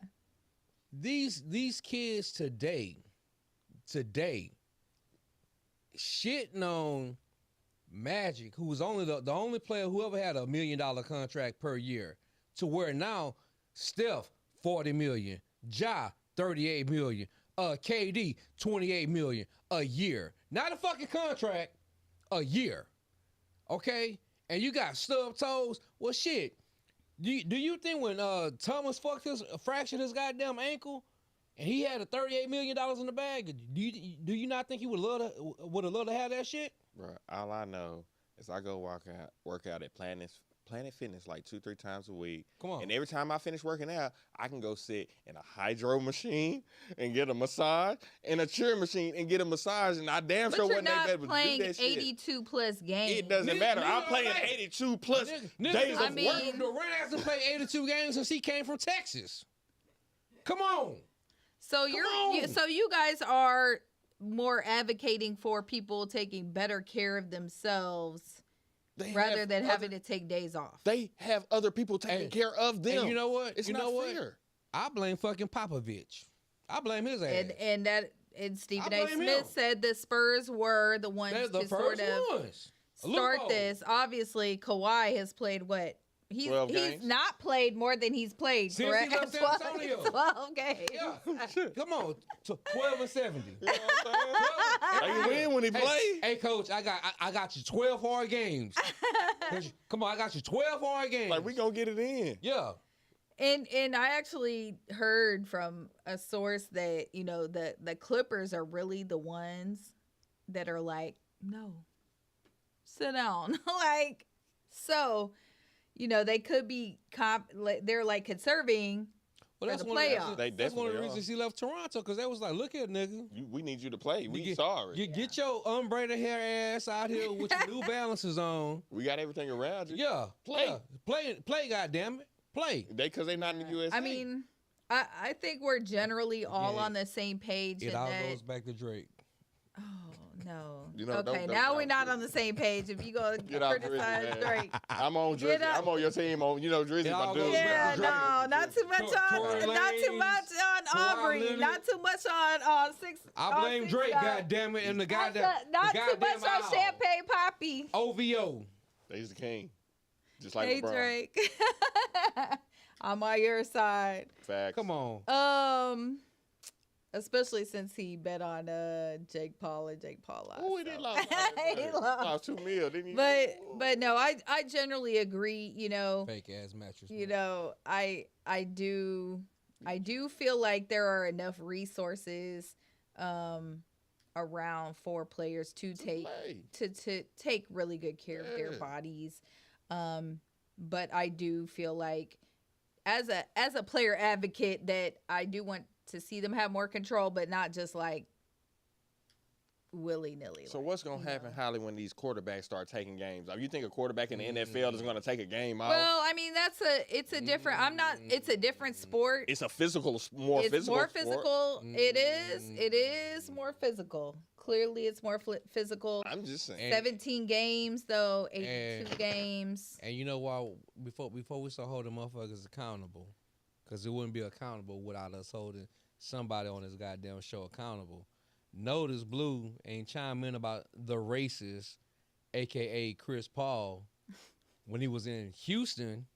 these kids today, shitting on Magic, who was only the only player who ever had $1 million contract per year, to where now Steph $40 million, Ja $38 million, KD $28 million a year, not a fucking contract, a year, okay? And you got stub toes. Well, shit. Do you think when Thomas fractured his goddamn ankle, and he had a $38 million in the bag, do you not think he would have loved to have that shit? Bro, all I know is I go work out at Planet Fitness like 2-3 times a week. Come on. And every time I finish working out, I can go sit in a hydro machine and get a massage, and a chair machine and get a massage, and I damn sure wasn't able to do that shit. Playing 82 plus games. It doesn't matter. I'm playing 82 plus days of work. Durant hasn't played 82 games since he came from Texas. Come on. So you guys are more advocating for people taking better care of themselves rather than having to take days off. They have other people taking care of them. And you know what? It's not fair. I blame fucking Popovich. I blame his ass. And Stephen A. Smith said the Spurs were the ones to sort of start this. Obviously, Kawhi has played what? He's not played more than he's played, since correct? He left San Antonio. 12 games. Yeah. Come on. 12 and 70. You know what I'm saying? He win when he play. Hey, coach, I got you 12 hard games. Come on, I got you 12 hard games. Like, we gonna get it in. Yeah. And I actually heard from a source that, you know, the Clippers are really the ones that are like, no, sit down. Like, so, you know, they could be they're like conserving for the playoffs. That's one of the reasons he left Toronto, because they was like, look here, nigga. We need you to play. We sorry. Get your unbraided hair ass out here with your New Balances on. We got everything around you. Yeah. Play, goddammit. Play. Because they not in the USA. I mean, I think we're generally all on the same page. It all goes back to Drake. Oh, no. You know, okay, now we're not on the same page. If you go criticize Drake. I'm on Drizzy. I'm on your team. Drizzy. Yeah, no, not too much on Aubrey. Not too much on Six. I blame Drake, goddammit, and the goddamn. Not too much on Champagne Poppy. OVO. He's the king. Just like hey, LeBron. Drake. I'm on your side. Facts. Come on. Especially since he bet on Jake Paul and Jake Paul lost. Oh, he did lost. He lost $2 million, didn't he? But no, I generally agree. Fake ass mattress. I do feel like there are enough resources around for players to take really good care of their bodies. But I do feel like as a player advocate that I do want to see them have more control, but not just like willy-nilly. So what's going to happen, Holly, when these quarterbacks start taking games off? You think a quarterback in the NFL is going to take a game off? Well, I mean, it's a different sport. It's a physical, more physical. It is Mm. more physical. Clearly, it's more physical. I'm just saying. 17 games, though, 82 games. And you know why? Before we start holding motherfuckers accountable, because it wouldn't be accountable without us holding somebody on this goddamn show accountable. Notice Blue ain't chime in about the racist, a.k.a. Chris Paul, when he was in Houston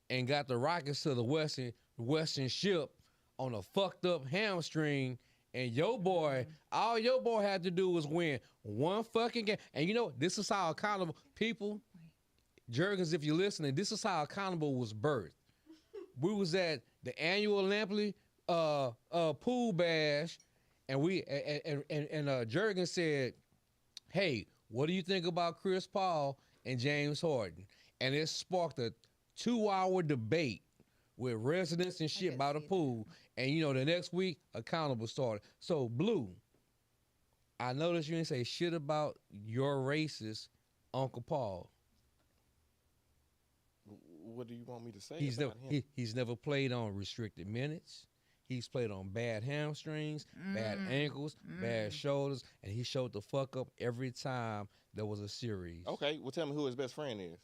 and got the Rockets to the Western ship on a fucked up hamstring. And all your boy had to do was win one fucking game. And you know, this is how accountable people, Jurgens, if you're listening, this is how accountable was birthed. We was at the annual Lampley pool bash, and Jurgens said, "Hey, what do you think about Chris Paul and James Harden?" And it sparked a 2-hour debate with residents and shit by the pool. And, the next week, accountable started. So, Blue, I noticed you didn't say shit about your racist Uncle Paul. What do you want me to say He's about him? He's never played on restricted minutes. He's played on bad hamstrings, bad ankles, bad shoulders, and he showed the fuck up every time there was a series. Okay, well, tell me who his best friend is.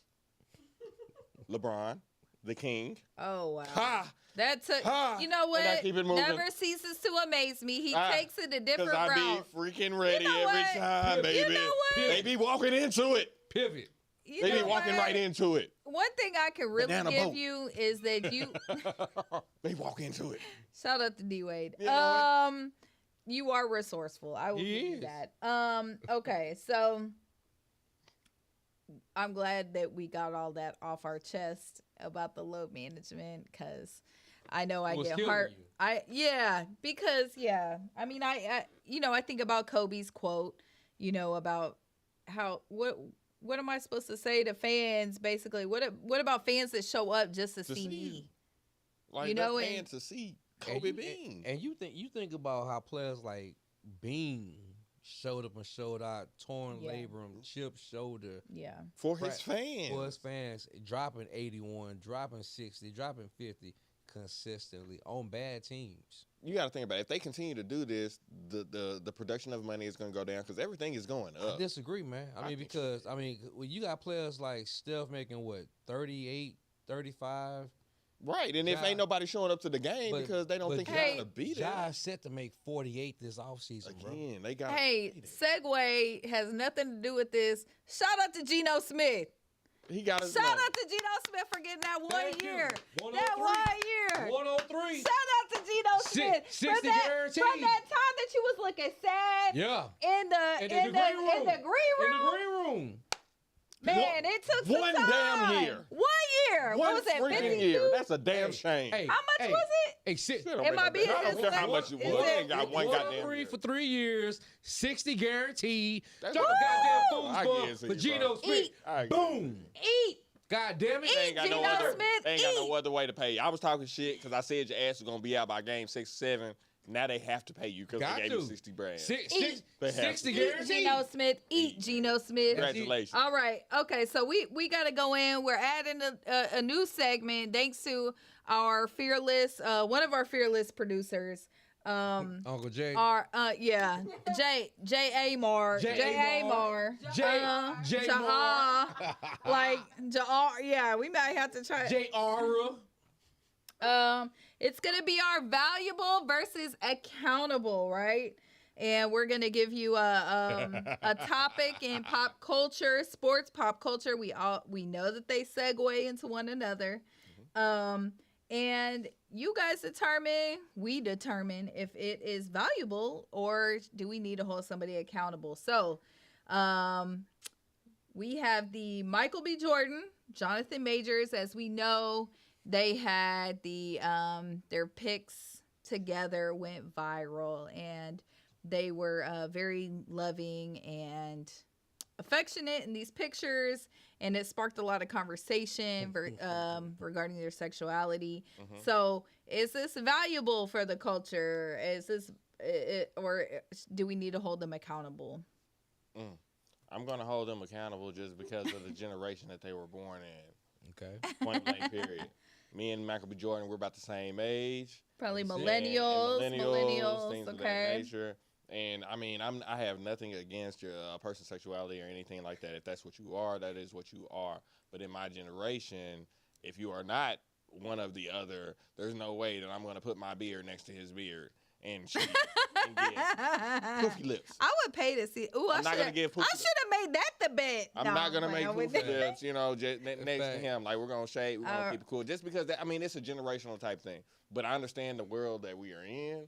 LeBron, the king. Oh, wow. Ha! You know what? Keep it moving. Never ceases to amaze me. He takes it a different route. Because I be freaking ready every time, baby. You know what? They be walking into it. Pivot. They be walking right into it. One thing I can really give you is that you... They walk into it. Shout out to D-Wade. You know you are resourceful. I will give you that. Okay, so I'm glad that we got all that off our chest about the load management, because I know I get hurt. I mean, I think about Kobe's quote, about how what am I supposed to say to fans? Basically, what about fans that show up just to see me? Like, they're paying to see Kobe Bean. And you think about how players like Bean showed up and showed out, torn labrum, chipped shoulder. Yeah. For his fans. For his fans, dropping 81, dropping 60, dropping 50 consistently on bad teams. You got to think about it. If they continue to do this, the production of money is going to go down because everything is going up. I disagree, man. When you got players like Steph making, 38, 35. Right, and if ain't nobody showing up to the game because they don't think he's going to be there. Ja's set to make 48 this offseason, bro. Again, they got. Hey, segue has nothing to do with this. Shout out to Geno Smith. He got his Shout out to Geno Smith for getting that 1 year. That 1 year. 103. Shout out to Geno Smith. 60 guaranteed. From that time that you was looking sad. Yeah. In the green room. Man, it took some one time. damn year. 1 year. What was that? Freaking 52? year. That's a damn shame. How much was it? Am I being I don't care how much it was. They ain't got one goddamn year. For 3 years, 60 guaranteed. That's Drop a goddamn foosball for Geno Smith. Boom. Eat. God damn it. They ain't got Geno no Smith, other way to pay you. I was talking shit because I said your ass was going to be out by game 6, 7. Now they have to pay you because they gave you 60 grand. 60 Eat guaranteed. Geno Smith. Eat Geno Smith. Congratulations. All right. Okay. So we got to go in. We're adding a new segment thanks to our fearless, one of our fearless producers. Uncle Jay. J. Amar. J. Amar. Yeah, we might have to try. J. Aura. It's gonna be our valuable versus accountable, right? And we're gonna give you a topic in pop culture, sports pop culture. We know that they segue into one another. And you guys we determine if it is valuable or do we need to hold somebody accountable. So we have the Michael B. Jordan, Jonathan Majors. As we know, they had their pics together went viral, and they were very loving and affectionate in these pictures, and it sparked a lot of conversation regarding their sexuality. Mm-hmm. So is this valuable for the culture? Is this or do we need to hold them accountable? I'm going to hold them accountable just because of the generation that they were born in. Okay. Point blank period. Me and Michael B. Jordan, we're about the same age. Probably millennials, things okay. of that nature. And I mean, I have nothing against your person's sexuality or anything like that. If that's what you are, that is what you are. But in my generation, if you are not one of the other, there's no way that I'm going to put my beard next to his beard and shit and get poofy lips. I would pay to see. Ooh, I'm not going to get poofy. I should have made that the bet. I'm not going to make poofy lips, just next to him. Like, we're going to shave. We're going to keep it cool. Just because, it's a generational type thing. But I understand the world that we are in.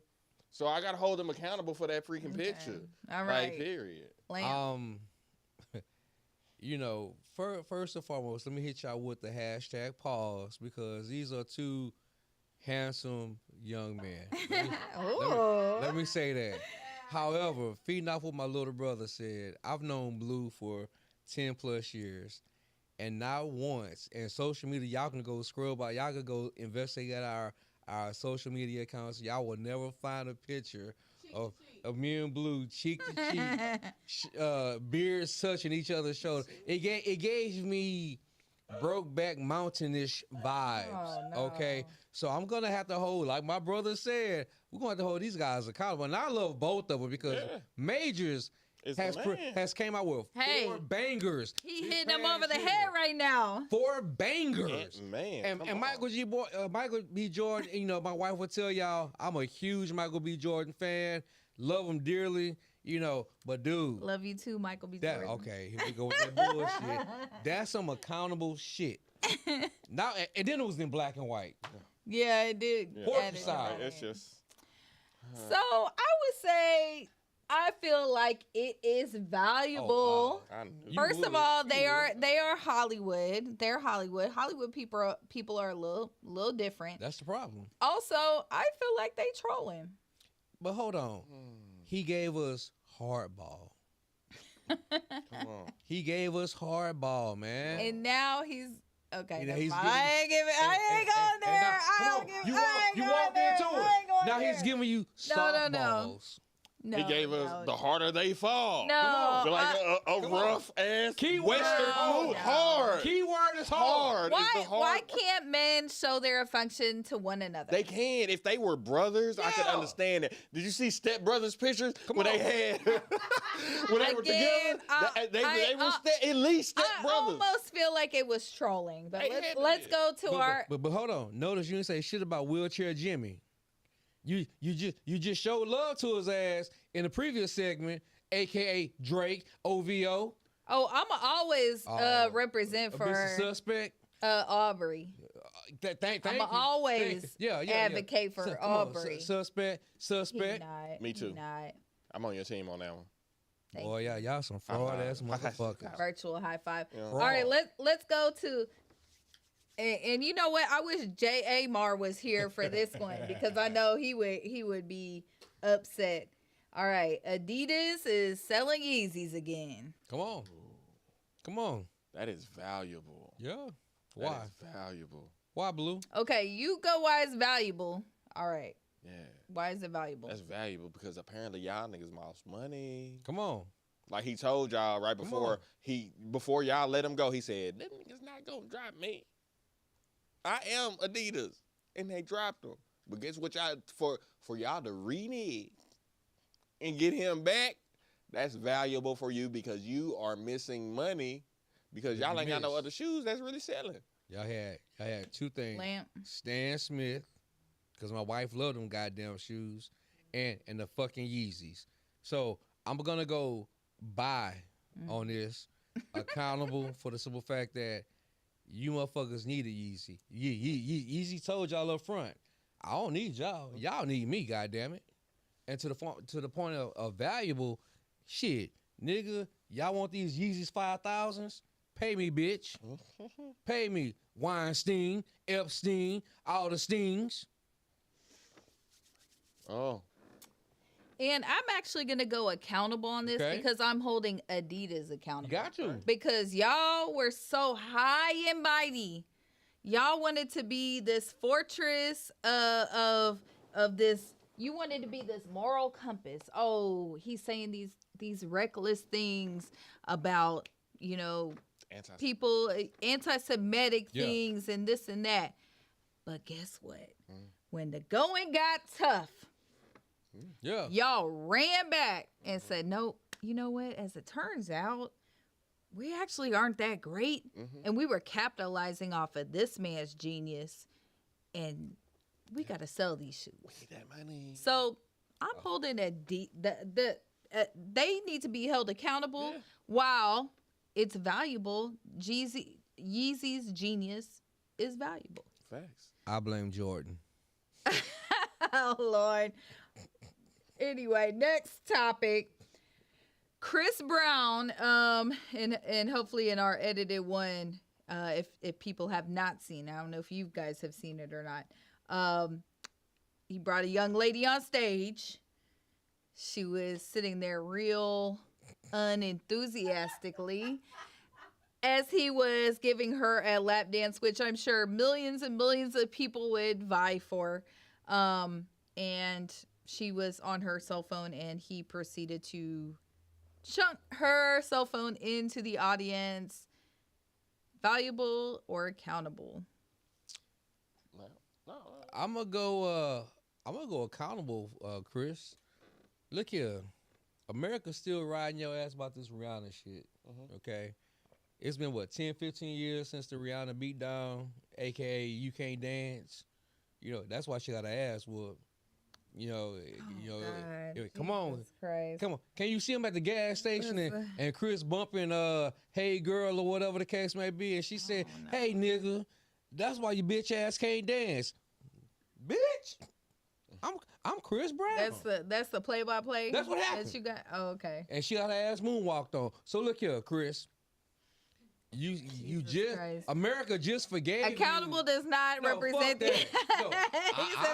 So I gotta hold them accountable for that freaking picture. All right. Like, period. First and foremost, let me hit y'all with the hashtag pause, because these are two handsome young men. Let me say that. However, feeding off what my little brother said, I've known Blue for 10 plus years, and not once. And social media, y'all can go scroll by. Y'all can go investigate our social media accounts. Y'all will never find a picture of me and Blue cheek to cheek, beards touching each other's shoulder. It gave me Brokeback Mountain-ish vibes. Oh, no. Okay, so I'm gonna have to hold, like my brother said, we're gonna have to hold these guys accountable. And I love both of them because Majors has came out with 4 bangers. He hitting them over the head right now. 4 bangers. And Michael B. Jordan, my wife will tell y'all, I'm a huge Michael B. Jordan fan. Love him dearly, but dude. Love you too, Michael B. Jordan. Okay, here we go with that bullshit. That's some accountable shit. Now, and then it was in black and white. Yeah, it did. It's just. So I would say, I feel like it is valuable. First of all, they are Hollywood. They're Hollywood. Hollywood people are a little different. That's the problem. Also, I feel like they trolling. But hold on. He gave us hardball. Come on. He gave us hardball, man. And now he's okay. I ain't going there. You walked into it. Now he's giving you softballs. No, he gave us the harder they fall. No. Like a rough ass Western move. Hard. Keyword is hard. Why can't men show their affection to one another? They can. If they were brothers, I could understand it. Did you see Step Brothers pictures when they had when they were together? They were at least Step Brothers. I almost feel like it was trolling. But let's go to our. But hold on. Notice you didn't say shit about Wheelchair Jimmy. You just showed love to his ass in the previous segment, aka Drake, OVO. Oh, I'ma always represent for Mr. Suspect. Aubrey. I'ma always advocate for Aubrey. Suspect. Me too. I'm on your team on that one. Boy, y'all some fraud ass motherfuckers. Virtual high five. Yeah. All right, let's go to. And you know what? I wish J. Amar was here for this one because I know he would be upset. All right, Adidas is selling Yeezys again. Come on. That is valuable. Yeah. Why? That is valuable. Why, Blue? Okay, you go why it's valuable. All right. Yeah. Why is it valuable? That's valuable because apparently y'all niggas lost money. Come on. Like he told y'all right before y'all let him go, he said, "Them niggas not gonna drop me. I am Adidas," and they dropped him. But guess what, y'all for y'all to renege and get him back, that's valuable for you because you are missing money because y'all ain't got no other shoes that's really selling. Y'all had 2 things: Lamp. Stan Smith, because my wife loved them goddamn shoes, and the fucking Yeezys. So I'm gonna go buy on this, accountable for the simple fact that you motherfuckers need a Yeezy. Yeezy told y'all up front, I don't need y'all. Y'all need me, goddammit. And to the point of valuable, shit, nigga, y'all want these Yeezys 5,000s? Pay me, bitch. Pay me. Weinstein, Epstein, all the stings. Oh. And I'm actually going to go accountable on this because I'm holding Adidas accountable. Got you. Because y'all were so high and mighty. Y'all wanted to be this fortress of this. You wanted to be this moral compass. Oh, he's saying these reckless things about, people, anti-Semitic things and this and that. But guess what? When the going got tough, y'all ran back and said, no, you know what? As it turns out, we actually aren't that great. And we were capitalizing off of this man's genius. And we got to sell these shoes. That money. So I'm holding they need to be held accountable while it's valuable. Yeezy's genius is valuable. Facts. I blame Jordan. Oh, Lord. Anyway, next topic. Chris Brown, and hopefully in our edited one, if people have not seen, I don't know if you guys have seen it or not. He brought a young lady on stage. She was sitting there real unenthusiastically as he was giving her a lap dance, which I'm sure millions and millions of people would vie for. And she was on her cell phone, and he proceeded to chunk her cell phone into the audience. Valuable or accountable? No. I'm gonna go accountable, Chris. Look here, America's still riding your ass about this Rihanna shit. Okay, it's been 10, 15 years since the Rihanna beatdown, aka You Can't Dance. That's why she got her ass whooped. Come on. Can you see him at the gas station and Chris bumping "Hey Girl" or whatever the case may be, and she said, "Hey nigga, that's why you bitch ass can't dance, bitch." I'm Chris Brown. That's the play-by-play. That's what happened. That you got. Oh, okay. And she got her ass moonwalked on. So look here, Chris. You just Christ. America just forgave accountable you. Does not represent that.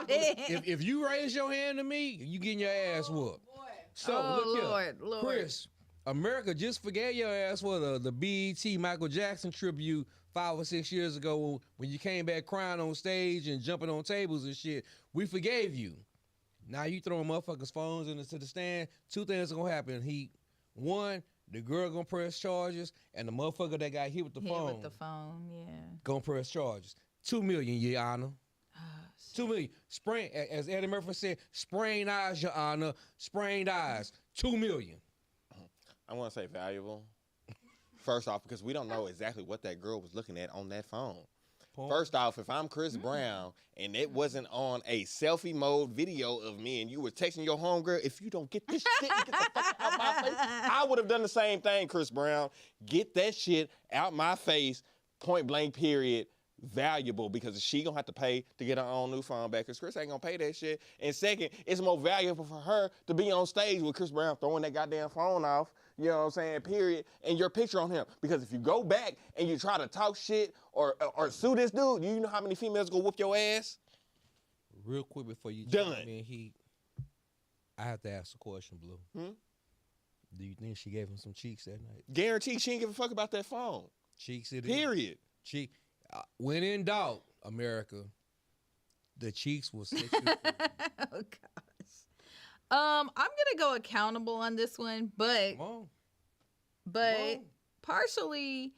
If you raise your hand to me, you getting your ass whooped. So look here, Lord. Chris. America just forgave your ass for the BET Michael Jackson tribute 5 or 6 years ago when you came back crying on stage and jumping on tables and shit. We forgave you. Now you throwing motherfuckers' phones into the stand. 2 things are gonna happen. One, the girl gonna press charges, and the motherfucker that got hit with the phone. Gonna press charges. $2 million, Your Honor. $2 million. Sprain, as Eddie Murphy said, sprained eyes, Your Honor. Sprained eyes. $2 million. I want to say valuable. First off, because we don't know exactly what that girl was looking at on that phone. First off, if I'm Chris Brown and it wasn't on a selfie mode video of me and you were texting your homegirl, if you don't get this shit and get the fuck out my face, I would have done the same thing, Chris Brown. Get that shit out my face, point blank, period. Valuable, because she gonna have to pay to get her own new phone back, because Chris ain't gonna pay that shit. And second, it's more valuable for her to be on stage with Chris Brown throwing that goddamn phone off, you know what I'm saying, period, and your picture on him. Because if you go back and you try to talk shit or sue this dude, you know how many females go whoop your ass? Real quick before you done, I have to ask a question, Blue. Do you think she gave him some cheeks that night? Guaranteed she didn't give a fuck about that phone. Cheeks it period. Cheek. When in doubt, America, the cheeks will set you. Oh gosh. I'm gonna go accountable on this one, but partially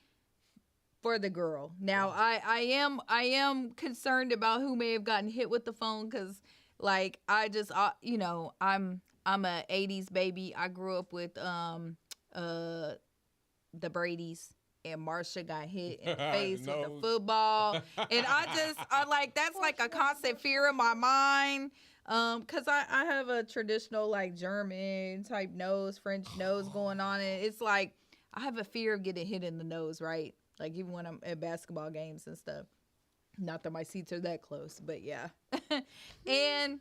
for the girl. Now I am concerned about who may have gotten hit with the phone, because like I just I'm a 80s baby. I grew up with the Bradys. And Marsha got hit in the face with a football. And I like, that's like a constant fear in my mind. Cause I have a traditional like German type nose, French nose going on. And it's like, I have a fear of getting hit in the nose, right? Like even when I'm at basketball games and stuff. Not that my seats are that close, but yeah. and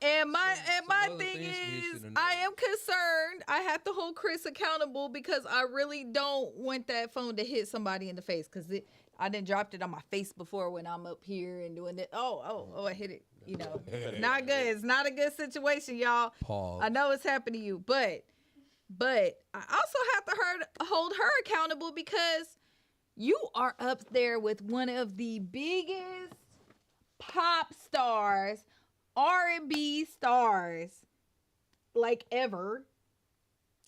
my thing is, I am concerned. I have to hold Chris accountable because I really don't want that phone to hit somebody in the face because I done dropped it on my face before when I'm up here and doing it. Oh, I hit it. You know, not good. It's not a good situation, y'all. Pause. I know it's happened to you, but I also have to hold her accountable because you are up there with one of the biggest pop stars, R&B stars, like ever.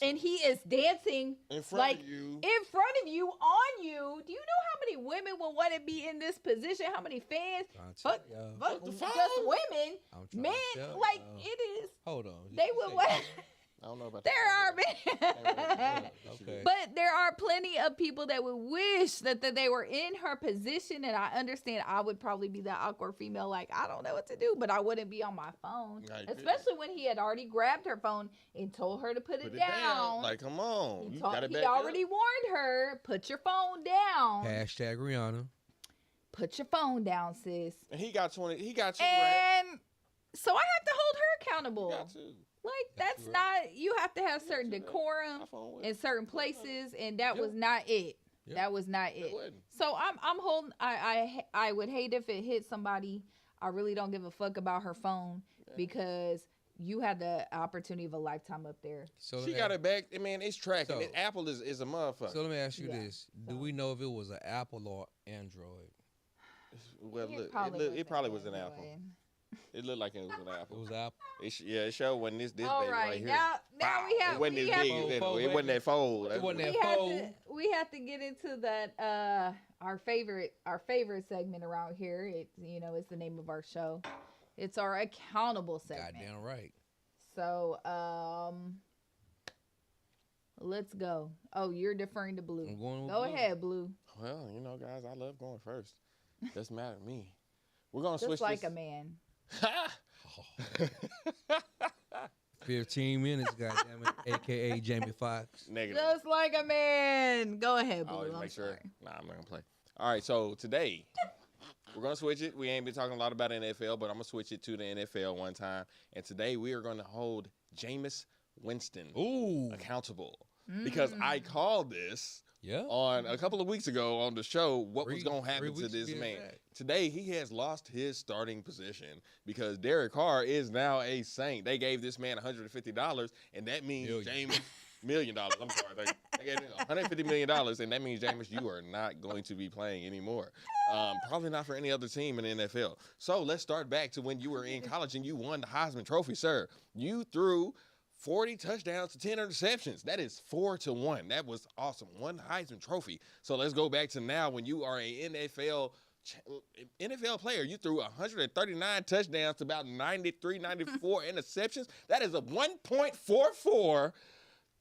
And he is dancing in front of you. In front of you, on you. Do you know how many women will want to be in this position? How many fans? Fuck just women. Men, like it is. Hold on. They would want. I don't know about there are okay. But there are plenty of people that would wish that they were in her position, and I understand I would probably be that awkward female, like I don't know what to do, but I wouldn't be on my phone, especially when he had already grabbed her phone and told her to put it down. Like, come on, he already warned her, put your phone down. Hashtag Rihanna. Put your phone down, sis. And he got 20. He got you. And so I have to hold her accountable. You got to. Like that's not. You have to have certain decorum in certain places, and that was not it. Yep. That was not it. So I'm holding. I would hate if it hit somebody. I really don't give a fuck about her phone because you had the opportunity of a lifetime up there. So she got it back. I mean, it's tracking. So, Apple is a motherfucker. So let me ask you this: do we know if it was an Apple or Android? Well, it probably was an Apple. It looked like it was an Apple. It was Apple. It showed when this baby right here. Now we have. It wasn't as big as that. It wasn't that fold. It wasn't that fold. We have to get into that. Our favorite segment around here. It's the name of our show. It's our accountable segment. Goddamn right. So let's go. Oh, you're deferring to Blue. I'm going with Go Blue. ahead, Blue. Well, guys, I love going first. Doesn't matter to me. We're gonna switch. Just like a man. 15 minutes, goddammit, a.k.a. Jamie Foxx. Negative. Just like a man. Go ahead, Blue. Always make sure. Nah, I'm not gonna play. All right, so today we're gonna switch it. We ain't been talking a lot about NFL, but I'm gonna switch it to the NFL one time. And today we are gonna hold Jameis Winston accountable because I called this. Yeah. On a couple of weeks ago on the show, what was going to happen to this man? Today, he has lost his starting position because Derrick Carr is now a Saint. They gave this man $150, and that means Jameis $1 million. I'm sorry. They gave him $150 million, and that means, Jameis, you are not going to be playing anymore. Probably not for any other team in the NFL. So let's start back to when you were in college and you won the Heisman Trophy, sir. You threw 40 touchdowns to 10 interceptions. That is 4-1. That was awesome. One Heisman Trophy. So let's go back to now when you are an NFL player. You threw 139 touchdowns to about 93, 94 interceptions. That is a 1.44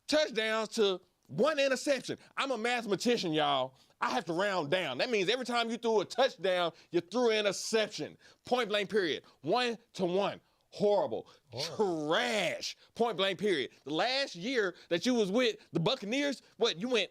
touchdowns to one interception. I'm a mathematician, y'all. I have to round down. That means every time you threw a touchdown, you threw an interception. Point blank period. 1-1. Horrible. Trash. Point blank period. The last year that you was with the Buccaneers, you went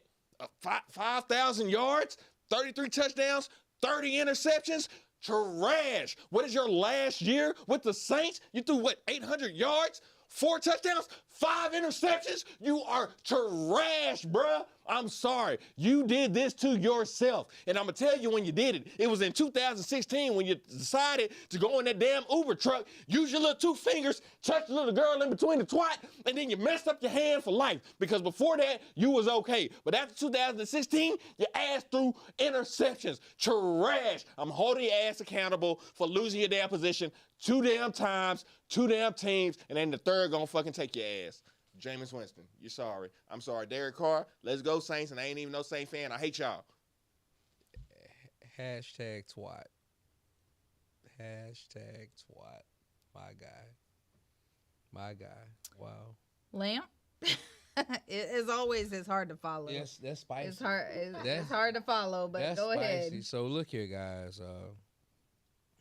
5,000 yards, 33 touchdowns, 30 interceptions? Trash. What is your last year with the Saints? You threw 800 yards, 4 touchdowns, 5 interceptions? You are trash, bruh. I'm sorry. You did this to yourself. And I'm going to tell you when you did it. It was in 2016 when you decided to go in that damn Uber truck, use your little 2 fingers, touch the little girl in between the twat, and then you messed up your hand for life. Because before that, you was okay. But after 2016, your ass threw interceptions. Trash. I'm holding your ass accountable for losing your damn position 2 damn times, 2 damn teams, and then the third gonna fucking take your ass. Jameis Winston, you're sorry. I'm sorry. Derrick Carr, let's go Saints, and I ain't even no Saint fan. I hate y'all. Hashtag twat. Hashtag twat. My guy. My guy. Wow. Lamp? As always, it's hard to follow. Yes, that's spicy. It's hard. It's hard to follow, but go ahead. So look here, guys.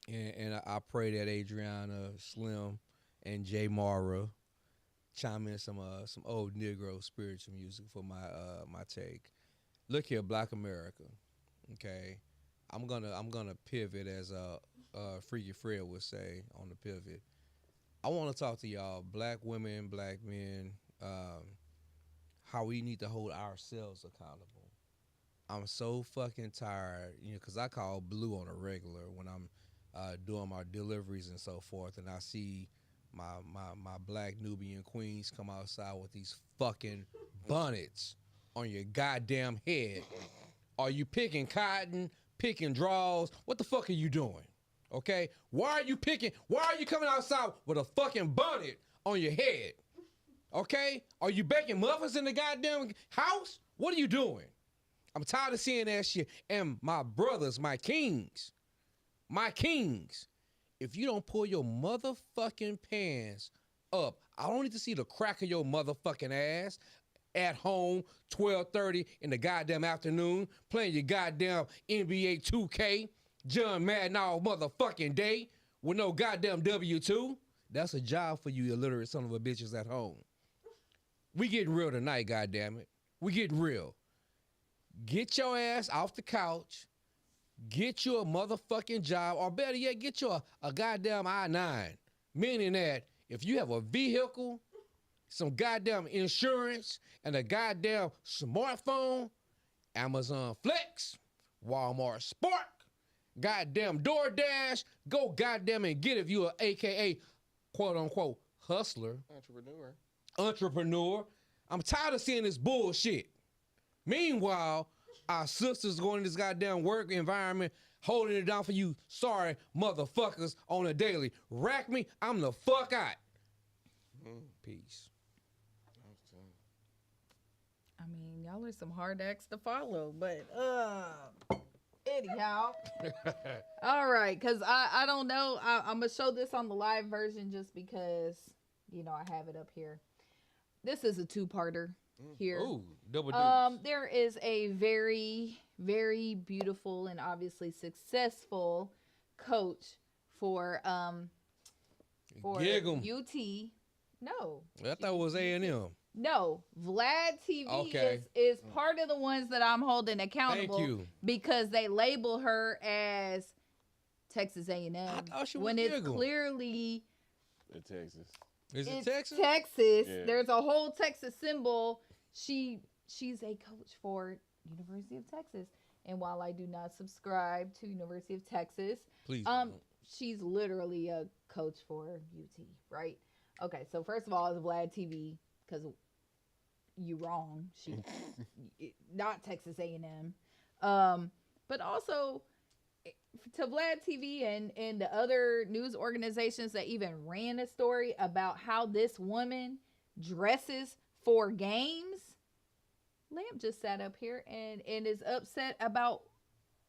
And I pray that Adriana, Slim, and Jay Mara chime in some old Negro spiritual music for my take. Look here, Black America. Okay, I'm gonna pivot as Freaky Fred would say on the pivot. I want to talk to y'all, black women, black men, how we need to hold ourselves accountable. I'm so fucking tired, because I call Blue on a regular when I'm doing my deliveries and so forth, and I see my black Nubian queens come outside with these fucking bonnets on your goddamn head. Are you picking cotton, picking draws? What the fuck are you doing? Okay? Why are you coming outside with a fucking bonnet on your head? Okay? Are you baking muffins in the goddamn house? What are you doing? I'm tired of seeing that shit. And my brothers, my kings, if you don't pull your motherfucking pants up, I don't need to see the crack of your motherfucking ass at home, 12:30 in the goddamn afternoon, playing your goddamn NBA 2K, John Madden all motherfucking day with no goddamn W-2. That's a job for you illiterate son of a bitches at home. We getting real tonight, goddammit. We getting real. Get your ass off the couch, get you a motherfucking job, or better yet, get you a goddamn I-9. Meaning that if you have a vehicle, some goddamn insurance, and a goddamn smartphone, Amazon Flex, Walmart Spark, goddamn DoorDash, go goddamn and get it if you a AKA quote-unquote hustler. Entrepreneur. I'm tired of seeing this bullshit. Meanwhile, our sisters going in this goddamn work environment, holding it down for you sorry motherfuckers on a daily. Rack me, I'm the fuck out. Peace. I mean, y'all are some hard acts to follow, but anyhow. All right, because I don't know. I'm going to show this on the live version just because, I have it up here. This is a two-parter here. Ooh, double deuce. There is a very, very beautiful and obviously successful coach for UT. No. I thought it was A&M. No, Vlad TV Okay. is part of the ones that I'm holding accountable. Thank you. Because they label her as Texas A&M when it's clearly Texas. Is it Texas? Texas. Yeah. There's a whole Texas symbol. She's a coach for University of Texas, and while I do not subscribe to University of Texas, Please don't. she's literally a coach for UT, right? Okay, so first of all, it's Vlad TV because you wrong. She not Texas A&M, but also to Vlad TV and the other news organizations that even ran a story about how this woman dresses for games. Lamp just sat up here and is upset about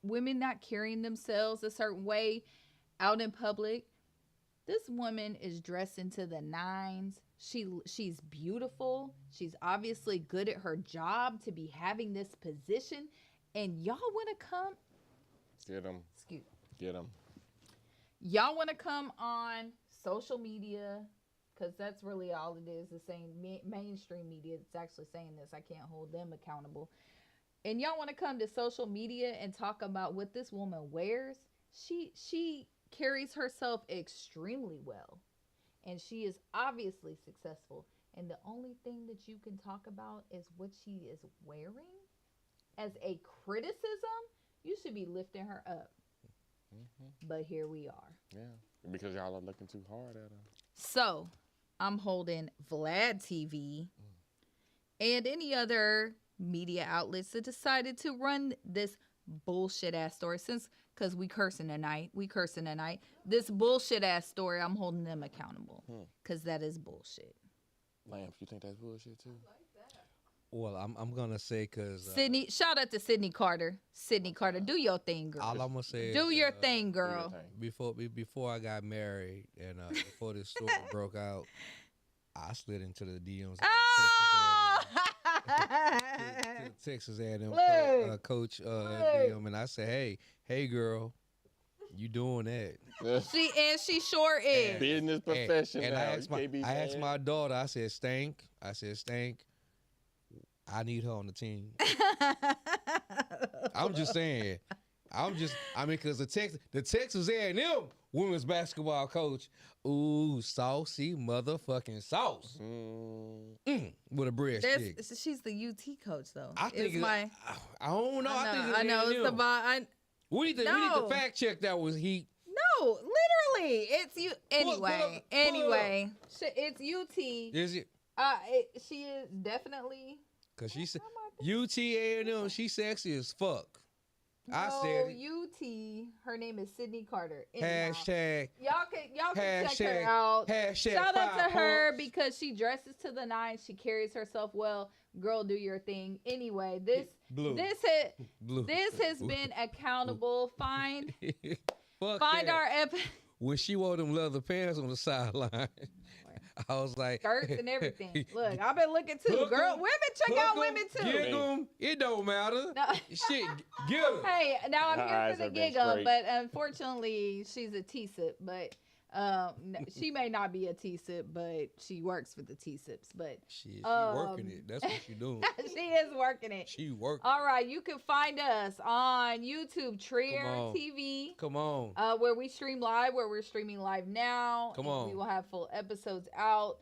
women not carrying themselves a certain way out in public. This woman is dressed into the nines. She's beautiful. She's obviously good at her job to be having this position. And y'all want to come... Get them. Excuse me. Get them. Y'all want to come on social media, because that's really all it is. The same mainstream media that's actually saying this. I can't hold them accountable. And y'all want to come to social media and talk about what this woman wears. She carries herself extremely well. And she is obviously successful. And the only thing that you can talk about is what she is wearing as a criticism. You should be lifting her up. Mm-hmm. But here we are. Yeah, because y'all are looking too hard at her. So, I'm holding Vlad TV and any other media outlets that decided to run this bullshit ass story. Because we cursing tonight. This bullshit ass story, I'm holding them accountable. Because that is bullshit. Lamp, you think that's bullshit too? Well, I'm gonna say because Sydney, shout out to Sydney Carter. Sydney Carter, do your thing, girl. all I'm gonna say Do is, your thing, girl. before I got married and before this story broke out, I slid into the DMs. Oh! To Texas A&M coach DM, and I said, hey, girl, you doing that? She sure is. Business professional. And I asked my daughter. I said, Stank. I need her on the team. I'm just saying. Because the Texas A&M women's basketball coach, ooh, saucy motherfucking sauce. With a breadstick. She's the UT coach, though. I think I don't know. I know. think It's the we need to fact check that was heat. No, literally, it's you. Anyway, it's UT. Is it? She is definitely. Cause she said UT A&M. She sexy as fuck. No, I said it. UT. Her name is Sydney Carter. Hashtag. Y'all can check her out. Hashtag. Shout out to her because she dresses to the nines. She carries herself well. Girl, do your thing. Anyway, this has been accountable. Find our When she wore them leather pants on the sideline, I was like, skirts and everything. Look, I've been looking too. Girl, women check out women too. Gig 'em. It don't matter. No. Shit, get 'em. Hey, now I'm here for the gig 'em, but unfortunately, she's a T-sip. But she may not be a T-sip, but she works for the T-sips. But she working it. That's what she doing. She is working it. She working. All right, you can find us on YouTube, Trier TV. Come on. Where we stream live, where we're streaming live now. Come on. We will have full episodes out.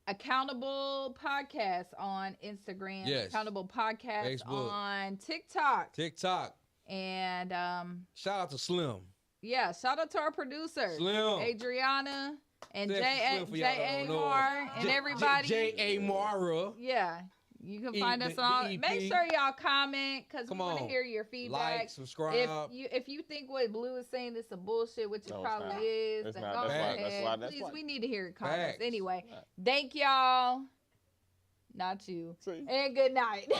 Accountable Podcast on Instagram. Yes. Accountable Podcast Facebook. on TikTok. And shout out to Slim. yeah, shout out to our producer, Slim. Adriana and J.A. Mar and everybody. J.A. Mara. Yeah. You can find us on. Make sure y'all comment because we want to hear your feedback. Like, subscribe. If you think what Blue is saying is some bullshit, which it probably is, then go ahead. Please, we need to hear your comments. Anyway, thank y'all. Not you. And good night.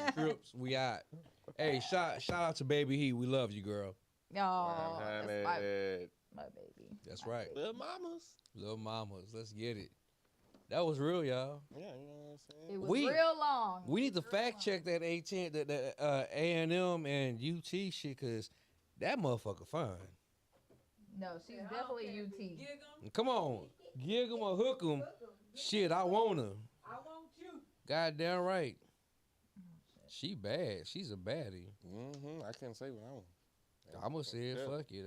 Scripts, we out. Hey, shout out to Baby Heat. We love you, girl. No, that's my baby. That's right. Little mamas. Let's get it. That was real, y'all. Yeah, you know what I'm saying? It was real long. We need to fact check that A&M and UT shit, because that motherfucker fine. No, she's definitely UT. Come on. Gig 'em or hook 'em. Shit, I want her. I want you. Goddamn right. She bad. She's a baddie. I can't say what I want. I'm going to say it. Fuck it.